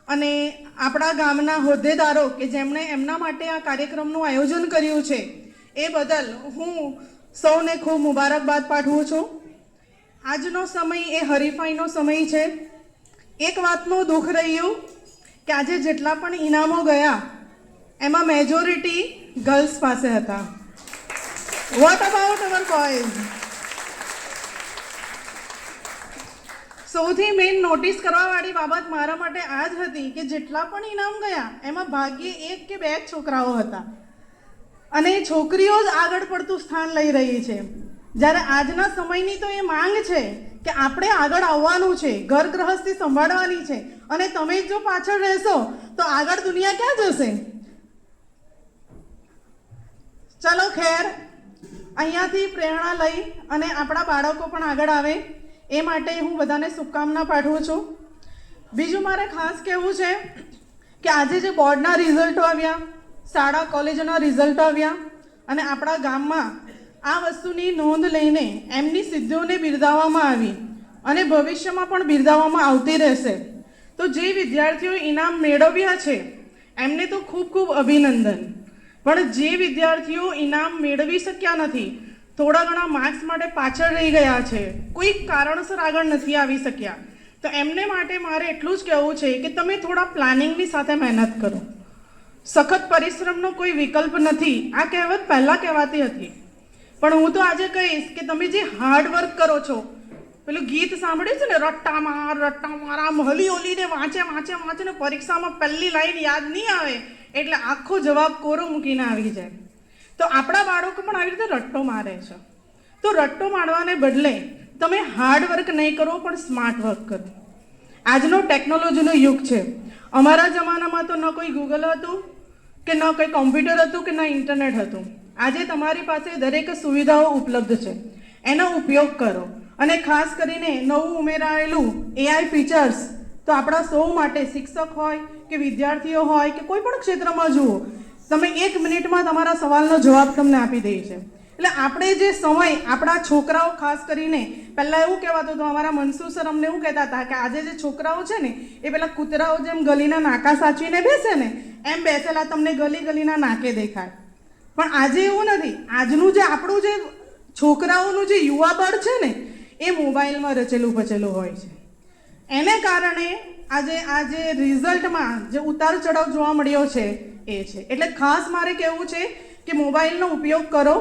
અને આપણા ગામના હોદ્દેદારો કે જેમણે એમના માટે આ કાર્યક્રમનું આયોજન કર્યું છે, એ બદલ હું સૌને ખૂબ મુબારકબાદ પાઠવું છું. આજનો સમય એ હરીફાઈનો સમય છે. એક વાતનું દુઃખ રહ્યું કે આજે જેટલા પણ ઇનામો ગયા એમાં મેજોરિટી ગર્લ્સ પાસે હતા. What about hour boys? સૌથી મેઇન નોટિસ કરવાવાળી બાબત મારા માટે આ જ હતી કે જેટલા પણ ઇનામ ગયા એમાં ભાગ્યે 1 કે 2 જ છોકરાઓ હતા અને છોકરીઓ જ આગળ પડતું સ્થાન લઈ રહી છે. જ્યારે આજના સમયની તો એ માંગ છે કે આપણે આગળ આવવાનું છે, ઘર ગૃહસ્થી સંભાળવાની છે અને તમે જો પાછળ રહેશો તો આગળ દુનિયા ક્યાં જશે? ચલો ખેર, અહીંયાથી પ્રેરણા લઈ અને આપણા બાળકો પણ આગળ આવે એ માટે હું બધાને શુભકામના પાઠવું છું. બીજું મારે ખાસ કહેવું છે કે આજે જે બોર્ડના રિઝલ્ટો આવ્યા, શાળા કોલેજના રિઝલ્ટો આવ્યા અને આપણા ગામમાં આ વસ્તુની નોંધ લઈને એમની સિદ્ધિઓને બિરદાવવામાં આવી અને ભવિષ્યમાં પણ બિરદાવવામાં આવતી રહેશે. તો જે વિદ્યાર્થીઓએ ઇનામ મેળવ્યા છે એમને તો ખૂબ ખૂબ અભિનંદન. પણ જે વિદ્યાર્થીઓ ઇનામ મેળવી શક્યા નથી, થોડા ઘણા માર્ક્સ માટે પાછળ રહી ગયા છે, કોઈક કારણસર આગળ નથી આવી શક્યા, તો એમને માટે મારે એટલું જ કહેવું છે કે તમે થોડા પ્લાનિંગની સાથે મહેનત કરો. સખત પરિશ્રમનો કોઈ વિકલ્પ નથી. આ કહેવત પહેલાં કહેવાતી હતી, પણ હું તો આજે કહીશ કે તમે જે હાર્ડ વર્ક કરો છો, પેલું ગીત સાંભળ્યું છે ને, રટ્ટા માર આમ હલી ઓલીને વાંચે ને પરીક્ષામાં પહેલી લાઈન યાદ નહીં આવે એટલે આખો જવાબ કોરો મૂકીને આવી જાય. તો આપણા બાળકો પણ આવી રીતે રટ્ટો મારે છે. તો રટ્ટો મારવાને બદલે તમે હાર્ડ વર્ક નહીં કરો પણ સ્માર્ટ વર્ક કરો. આજનો ટેકનોલોજીનો યુગ છે. અમારા જમાનામાં તો ન કોઈ ગૂગલ હતું કે ન કોઈ કોમ્પ્યુટર હતું કે ન ઇન્ટરનેટ હતું. આજે તમારી પાસે દરેક સુવિધાઓ ઉપલબ્ધ છે, એનો ઉપયોગ કરો. અને ખાસ કરીને નવું ઉમેરાયેલું AI ફીચર્સ તો આપણા સૌ માટે, શિક્ષક હોય કે વિદ્યાર્થીઓ હોય કે કોઈ પણ ક્ષેત્રમાં જુઓ, તમે 1 મિનિટમાં તમારા સવાલનો જવાબ તમને આપી દે છે. એટલે આપણે જે સમય આપણા છોકરાઓ ખાસ કરીને, પહેલાં એવું કહેવાતું હતું, અમારા મનસુર સર અમને એવું કહેતા હતા કે આજે જે છોકરાઓ છે ને એ પેલા કૂતરાઓ જેમ ગલીના નાકા સાચવીને બેસે ને એમ બેસેલા તમને ગલીના નાકે દેખાય. પણ આજે એવું નથી. આજનું જે આપણું જે છોકરાઓનું જે યુવા બળ છે ને એ મોબાઈલમાં રચેલું પચેલું હોય છે. એને કારણે આજે રિઝલ્ટમાં જે ઉતાર ચઢાવ જોવા મળ્યો છે એ છે. એટલે ખાસ મારે કહેવું છે કે મોબાઈલનો ઉપયોગ કરો,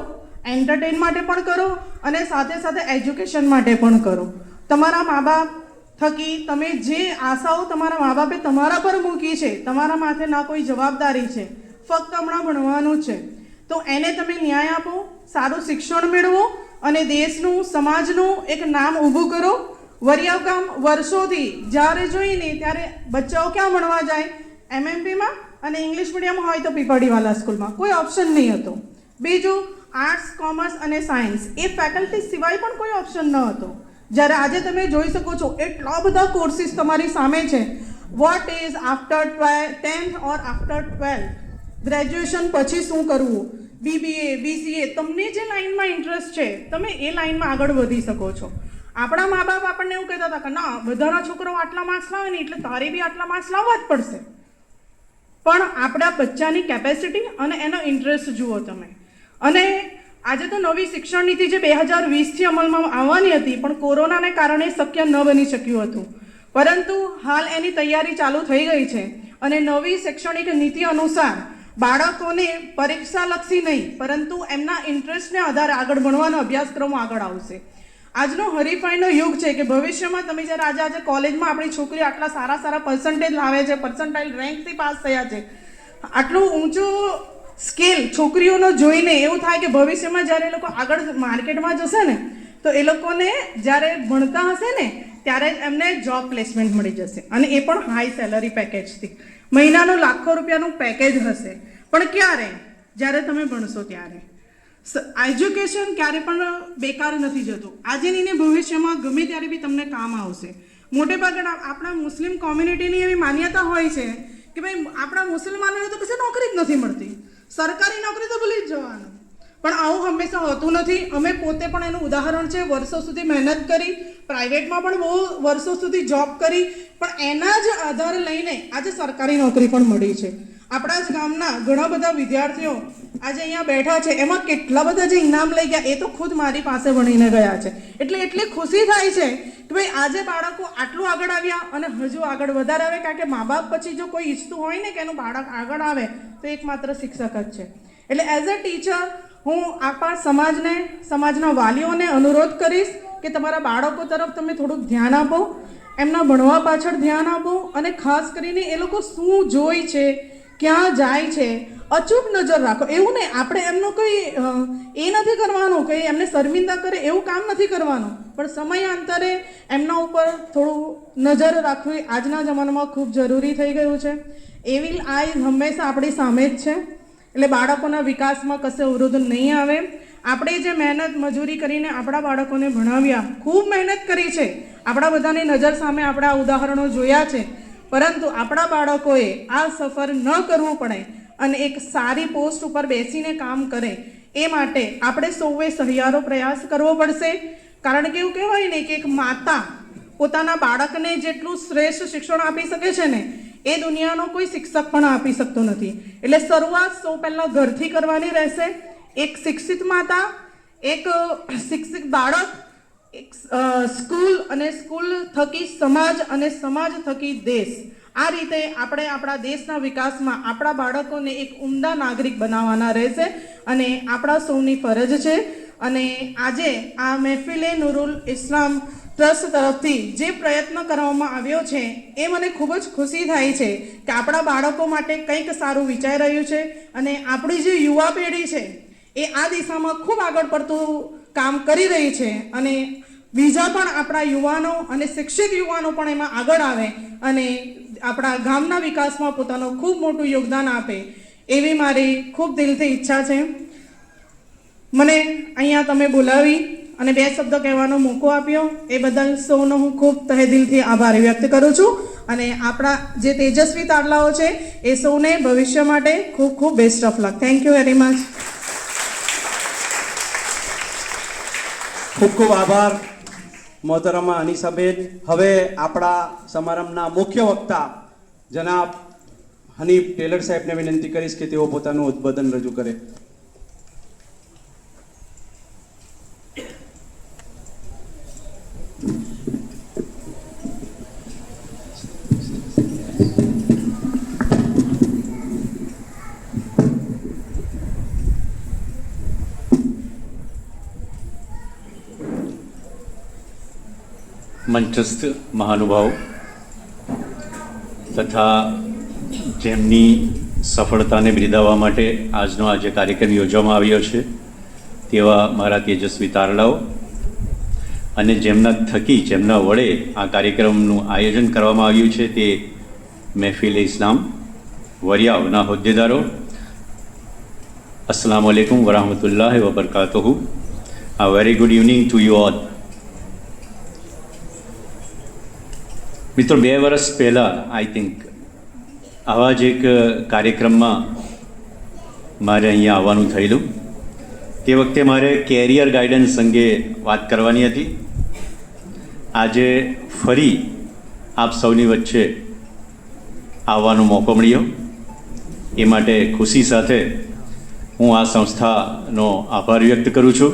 એન્ટરટેન માટે પણ કરો અને સાથે સાથે એજ્યુકેશન માટે પણ કરો. તમારા મા બાપ થકી તમે જે આશાઓ તમારા મા બાપે તમારા પર મૂકી છે, તમારા માથે ના કોઈ જવાબદારી છે, ફક્ત હમણાં ભણવાનું છે, તો એને તમે ન્યાય આપો, સારું શિક્ષણ મેળવો અને દેશનું, સમાજનું એક નામ ઊભું કરો. વરિયાવ ગામ વર્ષોથી જ્યારે જોઈને ત્યારે બચ્ચાઓ ક્યાં ભણવા જાય? MMPમાં અને ઇંગ્લિશ મીડિયમ હોય તો પીપળીવાલા સ્કૂલમાં, કોઈ ઓપ્શન નહીં હતો. બીજું આર્ટ્સ, કોમર્સ અને સાયન્સ એ ફેકલ્ટી સિવાય પણ કોઈ ઓપ્શન ન હતો. જ્યારે આજે તમે જોઈ શકો છો એટલા બધા કોર્સિસ તમારી સામે છે. What is after 10th or after 12th, graduation પછી શું કરવું, BBA, BCA, તમને જે લાઈનમાં ઇન્ટરેસ્ટ છે તમે એ લાઈનમાં આગળ વધી શકો છો. આપણા મા બાપ આપણને એવું કહેતા હતા કે ના, બધાના છોકરાઓ આટલા માર્ક્સ લાવે ને એટલે તારે બી આટલા માર્ક્સ લાવવા જ પડશે. પણ આપણા બચ્ચાની કેપેસિટી અને એનો ઇન્ટરેસ્ટ જુઓ તમે. અને આજે તો નવી શિક્ષણ નીતિ જે 2020થી અમલમાં આવવાની હતી પણ કોરોનાને કારણે શક્ય ન બની શક્યું હતું, પરંતુ હાલ એની તૈયારી ચાલુ થઈ ગઈ છે અને નવી શૈક્ષણિક નીતિ અનુસાર બાળકોને પરીક્ષાલક્ષી નહીં પરંતુ એમના ઇન્ટરેસ્ટને આધારે આગળ ભણવાનો અભ્યાસક્રમો આગળ આવશે. આજનો હરીફાઈનો યુગ છે કે ભવિષ્યમાં તમે જ્યારે આજે કોલેજમાં આપણી છોકરીઓ આટલા સારા પર્સન્ટેજ લાવે છે, પર્સન્ટાઇલ રેન્કથી પાસ થયા છે, આટલું ઊંચું સ્કેલ છોકરીઓનો જોઈને એવું થાય કે ભવિષ્યમાં જ્યારે એ લોકો આગળ માર્કેટમાં જશે ને તો એ લોકોને જ્યારે ભણતા હશે ને ત્યારે જ એમને જોબ પ્લેસમેન્ટ મળી જશે અને એ પણ હાઈ સેલરી પેકેજથી. મહિનાનું લાખો રૂપિયાનું પેકેજ હશે. પણ ક્યારે? જ્યારે તમે ભણશો ત્યારે. એજ્યુકેશન ક્યારે પણ બેકાર નથી જતું. આજે નહીં ને ભવિષ્યમાં ગમે ત્યારે બી તમને કામ આવશે. મોટે ભાગે આપણા મુસ્લિમ કોમ્યુનિટીની એવી માન્યતા હોય છે કે ભાઈ આપણા મુસલમાનોને તો કશે નોકરી જ નથી મળતી, સરકારી નોકરી તો ભૂલી જ જવાનું. પણ આવું હંમેશા હોતું નથી. અમે પોતે પણ એનું ઉદાહરણ છે. વર્ષો સુધી મહેનત કરી, પ્રાઇવેટમાં પણ બહુ વર્ષો સુધી જોબ કરી, પણ એના જ આધાર લઈને આજે સરકારી નોકરી પણ મળી છે. આપણા જ ગામના ઘણા બધા વિદ્યાર્થીઓ આજે અહીંયા બેઠા છે, એમાં કેટલા બધા જે ઇનામ લઈ ગયા એ તો ખુદ મારી પાસે ભણીને ગયા છે. એટલે એટલી ખુશી થાય છે કે ભાઈ આજે બાળકો આટલું આગળ આવ્યા અને હજુ આગળ વધારે આવે. કારણ કે મા બાપ પછી જો કોઈ ઈચ્છતું હોય ને કે એનું બાળક આગળ આવે તો એકમાત્ર શિક્ષક જ છે. એટલે એઝ અ ટીચર હું આપણા સમાજને, સમાજના વાલીઓને અનુરોધ કરીશ કે તમારા બાળકો તરફ તમે થોડુંક ધ્યાન આપો, એમના ભણવા પાછળ ધ્યાન આપો, અને ખાસ કરીને એ લોકો શું જોઈ છે, ક્યાં જાય છે, અચૂક નજર રાખો. એવું નહીં આપણે એમનો કોઈ એ નથી કરવાનું કે એમને શર્મિંદા કરે એવું કામ નથી કરવાનું, પણ સમયાંતરે એમના ઉપર થોડું નજર રાખવી આજના જમાનામાં ખૂબ જરૂરી થઈ ગયું છે. એવી આઈઝ હંમેશા આપણી સામે જ છે. એટલે બાળકોના વિકાસમાં કશે અવરોધ નહીં આવે. આપણે જે મહેનત મજૂરી કરીને આપણા બાળકોને ભણાવ્યા, ખૂબ મહેનત કરી છે, આપણા બધાની નજર સામે આપણે આ ઉદાહરણો જોયા છે, પરંતુ આપણા બાળકોએ આ સફર ન કરવું પડે અને એક સારી પોસ્ટ ઉપર બેસીને કામ કરે એ માટે આપણે સૌએ સહિયારો પ્રયાસ કરવો પડશે. કારણ કે એવું કહેવાય ને કે એક માતા પોતાના બાળકને જેટલું શ્રેષ્ઠ શિક્ષણ આપી શકે છે ને એ દુનિયાનો કોઈ શિક્ષક પણ આપી શકતો નથી. એટલે શરૂઆત સૌ પહેલાં ઘરથી કરવાની રહેશે. એક શિક્ષિત માતા, એક શિક્ષિત બાળક, એક સ્કૂલ, અને સ્કૂલ થકી સમાજ, અને સમાજ થકી દેશ. આ રીતે આપણે આપણા દેશના વિકાસમાં આપણા બાળકોને એક ઉમદા નાગરિક બનાવવાના રહેશે અને આપણા સૌની ફરજ છે. અને આજે આ મહેફિલે નુરુલ ઇસ્લામ ટ્રસ્ટ તરફથી જે પ્રયત્ન કરવામાં આવ્યો છે એ મને ખૂબ જ ખુશી થાય છે કે આપણા બાળકો માટે કંઈક સારું વિચારી રહ્યું છે. અને આપણી જે યુવા પેઢી છે એ આ દિશામાં ખૂબ આગળ પડતું કામ કરી રહી છે. અને બીજા પણ આપણા યુવાનો અને શિક્ષિત યુવાનો પણ એમાં આગળ આવે અને આપણા ગામના વિકાસમાં પોતાનું ખૂબ મોટું યોગદાન આપે એવી મારી ખૂબ દિલથી ઈચ્છા છે. મને અહીંયા તમે બોલાવી અને બે શબ્દ કહેવાનો મોકો આપ્યો એ બદલ સૌનો હું ખૂબ તહેદિલથી આભાર વ્યક્ત કરું છું. અને આપણા જે તેજસ્વી તારલાઓ છે એ સૌને ભવિષ્ય માટે ખૂબ ખૂબ best of luck. Thank you very much. ખૂબ ખૂબ આભાર મોહતરમા અનીસાબેન. હવે આપણા સમારંભના મુખ્ય વક્તા જનાબ હનીફ ટેલર સાહેબને વિનંતી કરીશ કે તેઓ પોતાનું ઉદ્બોધન રજૂ કરે. મંચસ્થ મહાનુભાવ તથા જેમની સફળતાને બિરદાવવા માટે આજનો આ જે કાર્યક્રમ યોજવામાં આવ્યો છે તેવા મારા તેજસ્વી તારલાઓ અને જેમના થકી, જેમના વડે આ કાર્યક્રમનું આયોજન કરવામાં આવ્યું છે તે મહેફિલ ઇસ્લામ વરિયાવના હોદ્દેદારો, અસ્સલામુ અલૈકુમ વરહમતુલ્લાહિ વબરકાતુહુ. A very good evening to you all. મિત્રો, 2 વર્ષ પહેલાં આઈ થિંક આવા જ એક કાર્યક્રમમાં મારે અહીંયા આવવાનું થયેલું. તે વખતે મારે કેરિયર ગાઈડન્સ અંગે વાત કરવાની હતી. આજે ફરી આપ સૌની વચ્ચે આવવાનો મોકો મળ્યો. એ માટે ખુશી સાથે હું આ સંસ્થાનો આભાર વ્યક્ત કરું છું.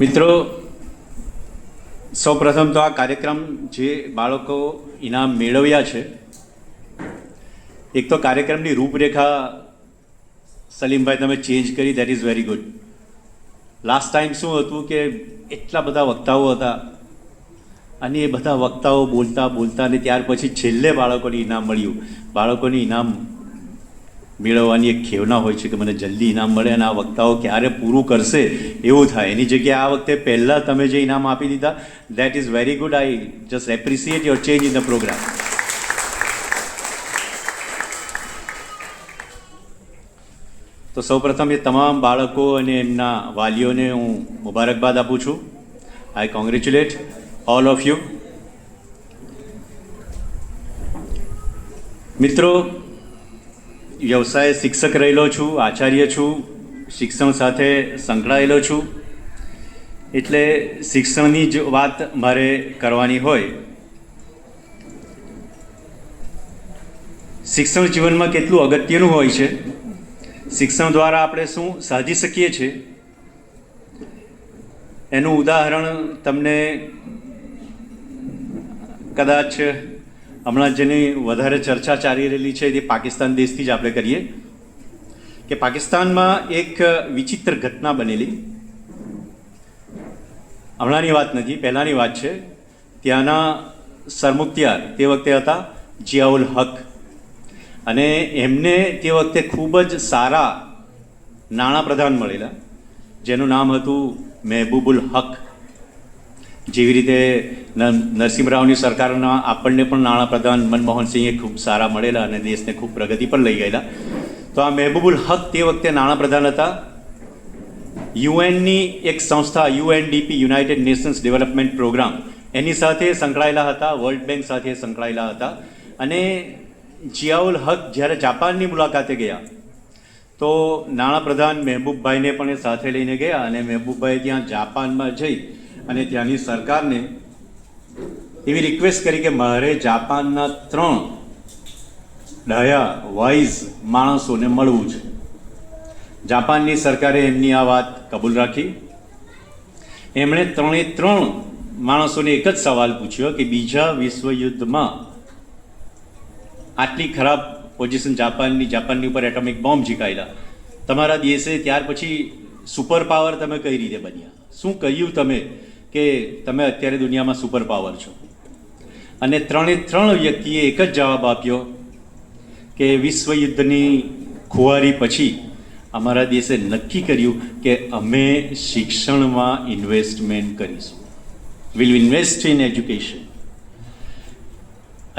મિત્રો, સૌપ્રથમ તો આ કાર્યક્રમ જે બાળકો ઇનામ મેળવ્યા છે, એક તો કાર્યક્રમની રૂપરેખા સલીમભાઈ તમે ચેન્જ કરી, that is very good. Last time શું હતું કે એટલા બધા વક્તાઓ હતા અને એ બધા વક્તાઓ બોલતા બોલતા અને ત્યાર પછી છેલ્લે બાળકોને ઇનામ મળ્યું. બાળકોને ઇનામ મેળવવાની એક ખેવના હોય છે કે મને જલ્દી ઇનામ મળે અને આ વક્તાઓ ક્યારે પૂરું કરશે એવું થાય. એની જગ્યાએ આ વખતે પહેલાં તમે જે ઇનામ આપી દીધા, that is very good. I just appreciate your change in the programme. તો સૌપ્રથમ એ તમામ બાળકો અને એમના વાલીઓને હું મુબારકબાદ આપું છું. આઈ કોંગ્રેચ્યુલેટ ઓલ ઓફ યુ. મિત્રો, વ્યવસાય શિક્ષક રહેલો છું, આચાર્ય છું, શિક્ષણ સાથે સંકળાયેલો છું, એટલે શિક્ષણની જ વાત મારે કરવાની હોય. શિક્ષણ જીવનમાં કેટલું અગત્યનું હોય છે, શિક્ષણ દ્વારા આપણે શું સાધી શકીએ છીએ એનું ઉદાહરણ તમને કદાચ હમણાં જેની વધારે ચર્ચા ચાલી રહેલી છે તે પાકિસ્તાન દેશથી જ આપણે કરીએ કે પાકિસ્તાનમાં એક વિચિત્ર ઘટના બનેલી. હમણાંની વાત નથી, પહેલાંની વાત છે. ત્યાંના સરમુખત્યાર તે વખતે હતા જિયાઉલ હક, અને એમને તે વખતે ખૂબ જ સારા નાણાપ્રધાન મળેલા જેનું નામ હતું મહેબૂબુલ હક. જેવી રીતે નરસિંહ રાવની સરકારના આપણને પણ નાણાપ્રધાન મનમોહન સિંહે ખૂબ સારા મળેલા અને દેશને ખૂબ પ્રગતિ પર લઈ ગયેલા. તો આ મહેબૂબુલ હક તે વખતે નાણાપ્રધાન હતા. યુએનની એક સંસ્થા UNDP, United Nations Development Programme, એની સાથે સંકળાયેલા હતા, વર્લ્ડ બેંક સાથે સંકળાયેલા હતા. અને જિયાઉલ હક જ્યારે જાપાનની મુલાકાતે ગયા તો નાણાપ્રધાન મહેબૂબભાઈને પણ એ સાથે લઈને ગયા, અને મહેબૂબભાઈ ત્યાં જાપાનમાં જઈ અને ત્યાંની સરકારને એવી રિક્વેસ્ટ કરી કે મારે જાપાનના 3 ડાયા વાઇઝ માણસોને મળવું છે. જાપાનની સરકારે એમની આ વાત કબૂલ રાખી. એમણે 3 માણસોને એક જ સવાલ પૂછ્યો કે બીજા વિશ્વયુદ્ધમાં આટલી ખરાબ પોઝિશન જાપાનની ઉપર એટોમિક બોમ્બ ઝીકાયેલા, તમારા દેશે ત્યાર પછી સુપર પાવર તમે કઈ રીતે બન્યા? શું કહ્યું તમે કે તમે અત્યારે દુનિયામાં સુપર પાવર છો? અને 3 વ્યક્તિએ એક જ જવાબ આપ્યો કે વિશ્વયુદ્ધની ખુવારી પછી અમારા દેશે નક્કી કર્યું કે અમે શિક્ષણમાં ઇન્વેસ્ટમેન્ટ કરીશું, વિલ ઇન્વેસ્ટ ઇન એજ્યુકેશન.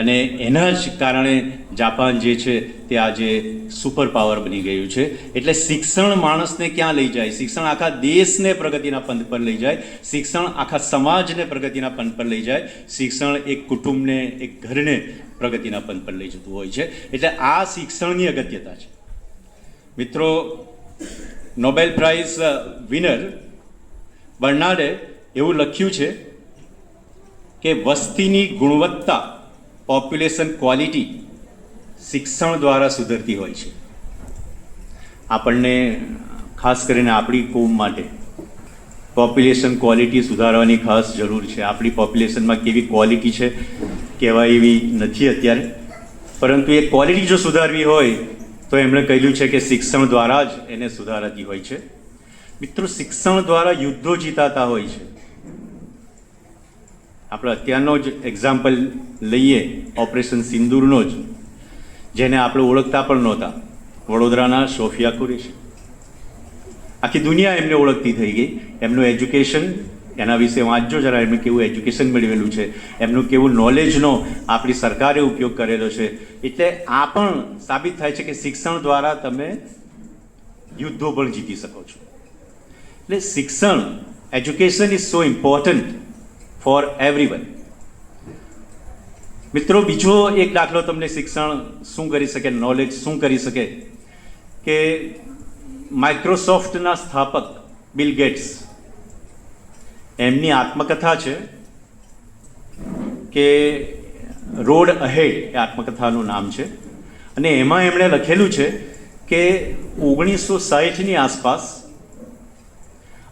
અને એના જ કારણે જાપાન જે છે તે આજે સુપર પાવર બની ગયું છે. એટલે શિક્ષણ માણસને ક્યાં લઈ જાય? શિક્ષણ આખા દેશને પ્રગતિના પંથ પર લઈ જાય, શિક્ષણ આખા સમાજને પ્રગતિના પંથ પર લઈ જાય, શિક્ષણ એક કુટુંબને, એક ઘરને પ્રગતિના પંથ પર લઈ જતું હોય છે. એટલે આ શિક્ષણની અગત્યતા છે. મિત્રો, નોબેલ પ્રાઇઝ વિનર બર્નાર્ડે એવું લખ્યું છે કે વસ્તીની ગુણવત્તા, પોપ્યુલેશન ક્વોલિટી શિક્ષણ દ્વારા સુધરતી હોય છે. આપણને ખાસ કરીને આપણી કોમ માટે પોપ્યુલેશન ક્વોલિટી સુધારવાની ખાસ જરૂર છે. આપણી પોપ્યુલેશનમાં કેવી ક્વોલિટી છે કહેવાય એવી નથી અત્યારે, પરંતુ એ ક્વોલિટી જો સુધારવી હોય તો એમણે કહ્યું છે કે શિક્ષણ દ્વારા જ એને સુધારાતી હોય છે. મિત્રો, શિક્ષણ દ્વારા યુદ્ધો જીતાતા હોય છે. આપણે અત્યારનો જ એક્ઝામ્પલ લઈએ, ઓપરેશન સિંદૂરનો જ, જેને આપણે ઓળખતા પણ નહોતા, વડોદરાના સોફિયા કુરેશી. આખી દુનિયા એમને ઓળખતી થઈ ગઈ. એમનું એજ્યુકેશન, એના વિશે વાંચજો જરા, એમણે કેવું એજ્યુકેશન મેળવેલું છે, એમનું કેવું નોલેજનો આપણી સરકારે ઉપયોગ કરેલો છે. એટલે આ પણ સાબિત થાય છે કે શિક્ષણ દ્વારા તમે યુદ્ધો પણ જીતી શકો છો. એટલે શિક્ષણ, education is so important for everyone. મિત્રો, બીજો એક દાખલો તમને શિક્ષણ શું કરી શકે, નોલેજ શું કરી શકે, કે માઇક્રોસોફ્ટના સ્થાપક બિલ ગેટ્સ, એમની આત્મકથા છે કે રોડ અહેડ, એ આત્મકથાનું નામ છે. અને એમાં એમણે લખેલું છે કે 1960ની આસપાસ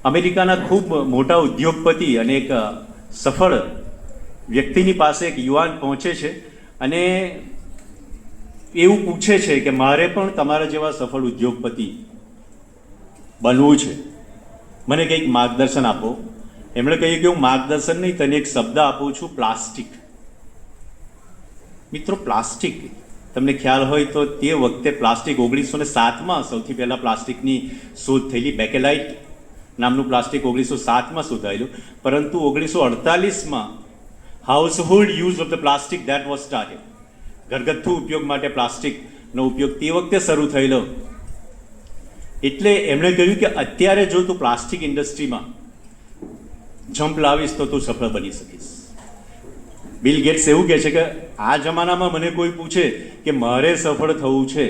અમેરિકાના ખૂબ મોટા ઉદ્યોગપતિ અને એક સફળ વ્યક્તિની પાસે એક યુવાન પહોંચે છે અને એવું પૂછે છે કે મારે પણ તમારા જેવા સફળ ઉદ્યોગપતિ બનવું છે, મને કંઈક માર્ગદર્શન આપો. એમણે કહ્યું કે હું માર્ગદર્શન નહીં, તને એક શબ્દ આપું છું, પ્લાસ્ટિક. મિત્રો, પ્લાસ્ટિક તમને ખ્યાલ હોય તો તે વખતે પ્લાસ્ટિક 1907માં સૌથી પહેલાં પ્લાસ્ટિકની શોધ થયેલી. બેકેલાઇટ નામનું પ્લાસ્ટિક 1907માં શોધાયેલું, પરંતુ 1948માં household use of the plastic that was started. ઘરગથ્થુ ઉપયોગ માટે પ્લાસ્ટિકનો ઉપયોગ તે વખતે શરૂ થયેલો. એટલે એમણે કહ્યું કે અત્યારે જો તું પ્લાસ્ટિક ઇન્ડસ્ટ્રીમાં જમ્પ લાવીશ તો તું સફળ બની શકીશ. બિલ ગેટ્સ એવું કહે છે કે આ જમાનામાં મને કોઈ પૂછે કે મારે સફળ થવું છે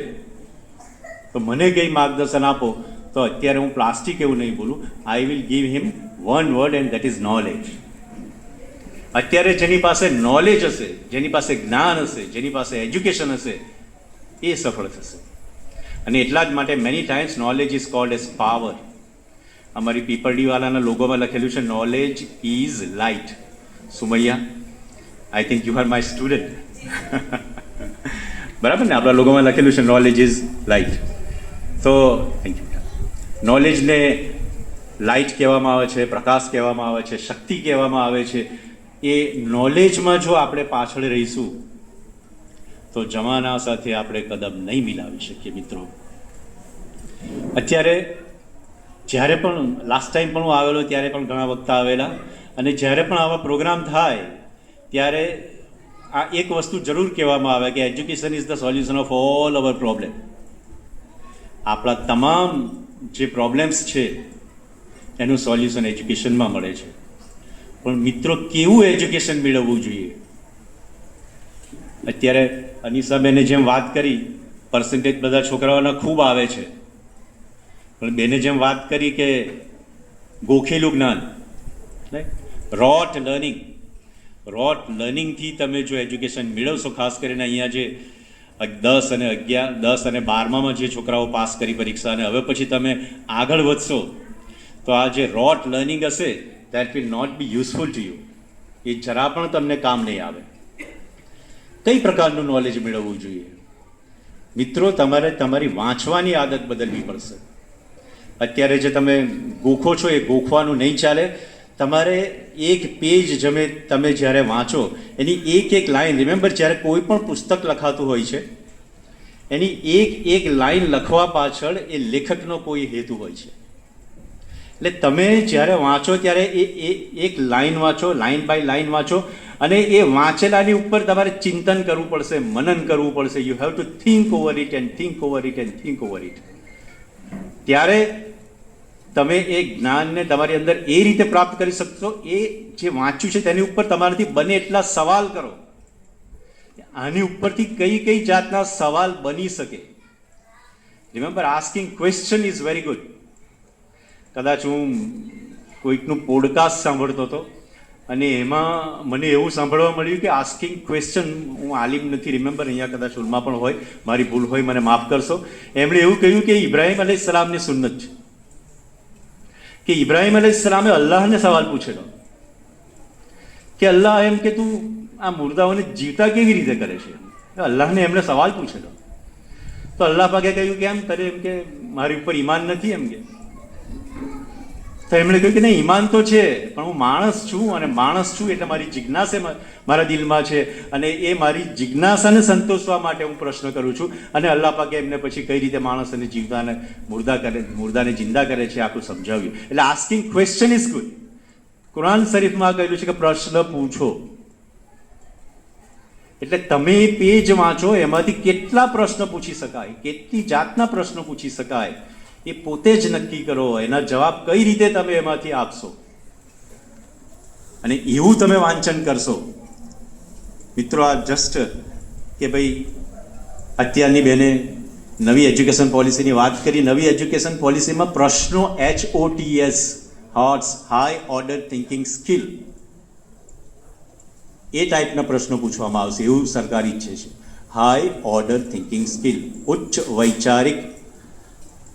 તો મને કંઈ માર્ગદર્શન આપો, તો અત્યારે હું પ્લાસ્ટિક એવું નહીં બોલું. I will give him one word and that is knowledge. અત્યારે જેની પાસે નોલેજ હશે, જેની પાસે જ્ઞાન હશે, જેની પાસે એજ્યુકેશન હશે, એ સફળ થશે. અને એટલા જ માટે many times knowledge is called as power. અમારી પીપળડીવાલાના લોગોમાં લખેલું છે knowledge is light. Sumaiya, I think you are my student. બરાબર ને, આપણા લોગોમાં લખેલું છે નોલેજ ઇઝ લાઇટ. તો થેન્ક યુ. નોલેજને લાઇટ કહેવામાં આવે છે, પ્રકાશ કહેવામાં આવે છે, શક્તિ કહેવામાં આવે છે. એ નોલેજમાં જો આપણે પાછળ રહીશું તો જમાના સાથે આપણે કદમ નહીં મિલાવી શકીએ. મિત્રો, અત્યારે જ્યારે પણ લાસ્ટ ટાઈમ પણ હું આવેલો ત્યારે પણ ઘણા વખત આવેલા, અને જ્યારે પણ આવા પ્રોગ્રામ થાય ત્યારે આ એક વસ્તુ જરૂર કહેવામાં આવે કે education is the solution of all our problem. આપણા તમામ જે પ્રોબ્લેમ્સ છે એનું સોલ્યુશન એજ્યુકેશનમાં મળે છે. પણ મિત્રો, કેવું એજ્યુકેશન મેળવવું જોઈએ? અત્યારે અનિશાબેને જેમ વાત કરી, પર્સન્ટેજ બધા છોકરાઓના ખૂબ આવે છે, પણ બેને જેમ વાત કરી કે ગોખેલું જ્ઞાન, રોટ લર્નિંગથી તમે જો એજ્યુકેશન મેળવશો, ખાસ કરીને અહીંયા જે 10 અને 12માં જે છોકરાઓ પાસ કરી પરીક્ષા અને હવે પછી તમે આગળ વધશો, તો આ જે રોટ લર્નિંગ હશે that will not be useful to you. એ જરા પણ તમને કામ નહીં આવે. કઈ પ્રકારનું નોલેજ મેળવવું જોઈએ? મિત્રો, તમારે તમારી વાંચવાની આદત બદલવી પડશે. અત્યારે જે તમે ગોખો છો એ ગોખવાનું નહીં ચાલે. તમારે એક પેજ તમે જ્યારે વાંચો એની એક લાઈન, રિમેમ્બર, જ્યારે કોઈ પણ પુસ્તક લખાતું હોય છે એની એક લાઈન લખવા પાછળ એ લેખકનો કોઈ હેતુ હોય છે. એટલે તમે જ્યારે વાંચો ત્યારે એ એક લાઈન વાંચો, લાઈન બાય લાઈન વાંચો, અને એ વાંચેલાની ઉપર તમારે ચિંતન કરવું પડશે, મનન કરવું પડશે. You have to think over it and think over it and think over it. ત્યારે તમે એ જ્ઞાનને તમારી અંદર એ રીતે પ્રાપ્ત કરી શકશો. એ જે વાંચ્યું છે તેની ઉપર તમારાથી બને એટલા સવાલ કરો. આની ઉપરથી કઈ જાતના સવાલ બની શકે? Remember, asking question is very good. કદાચ હું કોઈકનું પોડકાસ્ટ સાંભળતો હતો અને એમાં મને એવું સાંભળવા મળ્યું કે આસ્કિંગ ક્વેશ્ચન, હું આલિમ નથી, રિમેમ્બર, અહીંયા કદાચ ઉલમા પણ હોય, મારી ભૂલ હોય, મને માફ કરશો. એમણે એવું કહ્યું કે ઇબ્રાહિમ અલૈહિસ્સલામની સુન્નત છે કે ઇબ્રાહિમ અલૈહિસ્સલામે અલ્લાહને સવાલ પૂછેલો કે અલ્લાહ, એમ કે તું આ મુર્દાઓને જીવતા કેવી રીતે કરે છે? અલ્લાહને એમણે સવાલ પૂછેલો. તો અલ્લાહ પાકે કહ્યું કે એમ કરે, એમ કે મારી ઉપર ઈમાન નથી, એમ કે. તો એમણે કહ્યું કે નહીં, ઈમાન તો છે, પણ હું માણસ છું, અને માણસ છું એટલે મારી જિજ્ઞાસા મારા દિલમાં છે, અને એ મારી જિજ્ઞાસાને સંતોષવા માટે હું પ્રશ્ન કરું છું. અને અલ્લાહ પાકે એમને પછી કઈ રીતે માણસને જીવતાને મુર્દાને જિંદા કરે છે આખું સમજાવ્યું. એટલે asking question is good. Quran શરીફમાં કહેલું છે કે પ્રશ્ન પૂછો. એટલે તમે પેજ વાંચો, એમાંથી કેટલા પ્રશ્ન પૂછી શકાય, કેટલી જાતના પ્રશ્નો પૂછી શકાય, એ પોતે જ નક્કી કરો. એના જવાબ કઈ રીતે તમે એમાંથી આપશો, અને એવું તમે વાંચન કરશો. મિત્રો, આ જસ્ટ કે ભાઈ અત્યારની બેને નવી એજ્યુકેશન પોલિસીની વાત કરી. નવી એજ્યુકેશન પોલિસીમાં પ્રશ્નો HOTS, HOTS, high order thinking skill, એ ટાઈપના પ્રશ્નો પૂછવામાં આવશે એવું સરકાર ઈચ્છે છે. હાઈ ઓર્ડર થિંકિંગ સ્કિલ, ઉચ્ચ વૈચારિક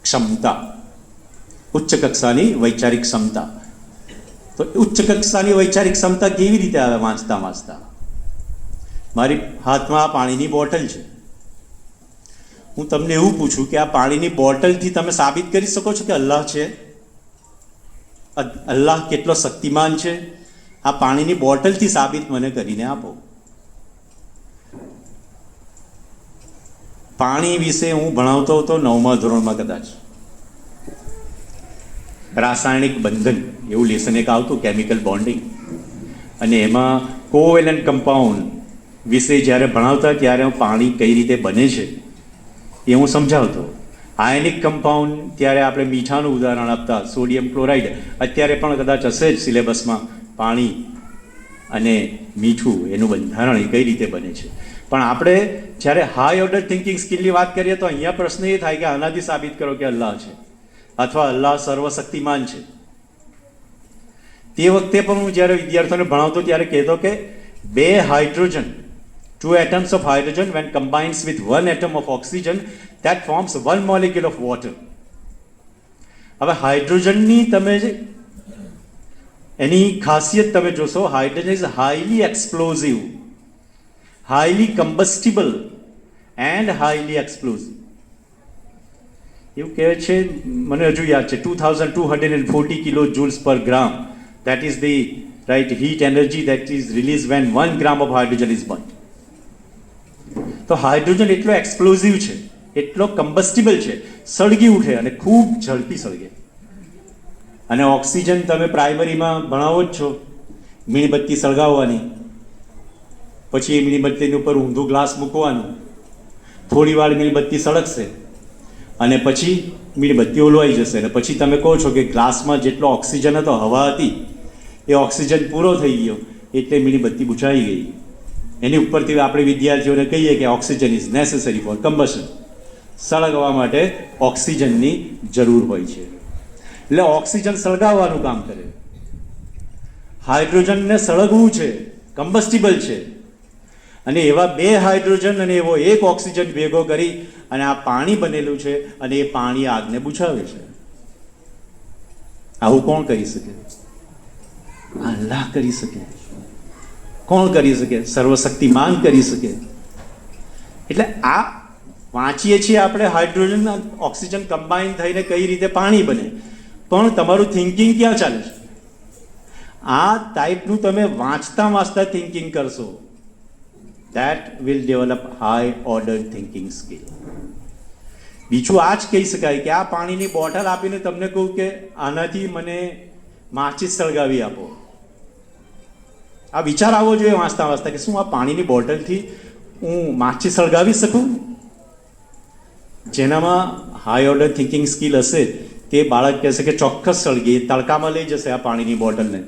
ક્ષમતા, ઉચ્ચ કક્ષાની વૈચારિક ક્ષમતા. તો ઉચ્ચ કક્ષાની વૈચારિક ક્ષમતા કેવી રીતે આવે? વાંચતા. મારી હાથમાં આ પાણીની બોટલ છે. હું તમને એવું પૂછું કે આ પાણીની બોટલથી તમે સાબિત કરી શકો છો કે અલ્લાહ છે? અલ્લાહ કેટલો શક્તિમાન છે? આ પાણીની બોટલથી સાબિત મને કરીને આપો. પાણી વિશે હું ભણાવતો હતો 9મા ધોરણમાં કદાચ. રાસાયણિક બંધન એવું લેસન એક આવતું, કેમિકલ બોન્ડિંગ, અને એમાં કોવેલન્ટ કમ્પાઉન્ડ વિશે જ્યારે ભણાવતા ત્યારે પાણી કઈ રીતે બને છે એ હું સમજાવતો. આયનિક કમ્પાઉન્ડ ત્યારે આપણે મીઠાનું ઉદાહરણ આપતા, સોડિયમ ક્લોરાઇડ, અત્યારે પણ કદાચ હશે જ સિલેબસમાં, પાણી અને મીઠું એનું બંધારણ એ કઈ રીતે બને છે. પણ આપણે જ્યારે હાઈ ઓર્ડર થિંકિંગ સ્કિલની વાત કરીએ તો અહીંયા પ્રશ્ન એ થાય કે આનાથી સાબિત કરો કે અલ્લાહ છે અથવા અલ્લાહ સર્વશક્તિમાન છે. તે વખતે પણ હું જ્યારે વિદ્યાર્થીઓને ભણાવતો ત્યારે કહેતો કે 2 hydrogen, 2 atoms of hydrogen when combines with 1 atom of oxygen that forms 1 molecule of water. હવે હાઇડ્રોજનની તમે એની ખાસિયત તમે જોશો, hydrogen is highly explosive, highly combustible and highly explosive. એવું કહે છે, મને હજુ યાદ છે, 2240 કિલો જૂલ્સ પર ગ્રામ, that is the right heat energy that is released when 1 gram of hydrogen is burnt. તો હાઇડ્રોજન એટલો એક્સપ્લોઝિવ છે, એટલો કમ્બસ્ટિબલ છે, સળગી ઉઠે અને ખૂબ ઝડપી સળગે. અને ઓક્સિજન તમે પ્રાઇમરીમાં ભણાવો જ છો, મીણબત્તી સળગાવવાની, પછી એ મીણબત્તીની ઉપર ઊંધું ગ્લાસ મૂકવાનું, થોડી વાર મીણબત્તી સળગશે અને પછી મીણબત્તી ઓલવાઈ જશે, અને પછી તમે કહો છો કે ગ્લાસમાં જેટલો ઓક્સિજન હતો, હવા હતી, એ ઓક્સિજન પૂરો થઈ ગયો એટલે મીણબત્તી બુઝાઈ ગઈ. એની ઉપરથી આપણે વિદ્યાર્થીઓને કહીએ કે oxygen is necessary for combustion, સળગવા માટે ઓક્સિજનની જરૂર હોય છે. એટલે ઓક્સિજન સળગાવવાનું કામ કરે, હાઇડ્રોજનને સળગવું છે, કમ્બસ્ટિબલ છે, અને એવા 2 હાઇડ્રોજન અને એવો 1 ઓક્સિજન ભેગો કરી અને આ પાણી બનેલું છે, અને એ પાણી આગને બુઝાવે છે. આવું કોણ કરી શકે? અલ્લાહ કરી શકે. કોણ કરી શકે? સર્વશક્તિમાન કરી શકે. એટલે આ વાંચીએ છીએ આપણે, હાઇડ્રોજન ઓક્સિજન કમ્બાઈન થઈને કઈ રીતે પાણી બને, પણ તમારું થિંકિંગ ક્યાં ચાલે છે? આ ટાઈપનું તમે વાંચતા થિંકિંગ કરશો, that will develop high order thinking skill. બીજું આ જ કહી શકાય કે આ પાણીની બોટલ આપીને તમને કહું કે આનાથી મને માચિસ સળગાવી આપો, આ વિચાર આવવો જોઈએ વાંચતા કે શું આ પાણીની બોટલથી હું માચિસ સળગાવી શકું? જેનામાં હાઈ ઓર્ડર થિંકિંગ સ્કિલ હશે તે બાળક કહેશે કે ચોક્કસ સળગી, તડકામાં લઈ જશે આ પાણીની બોટલને,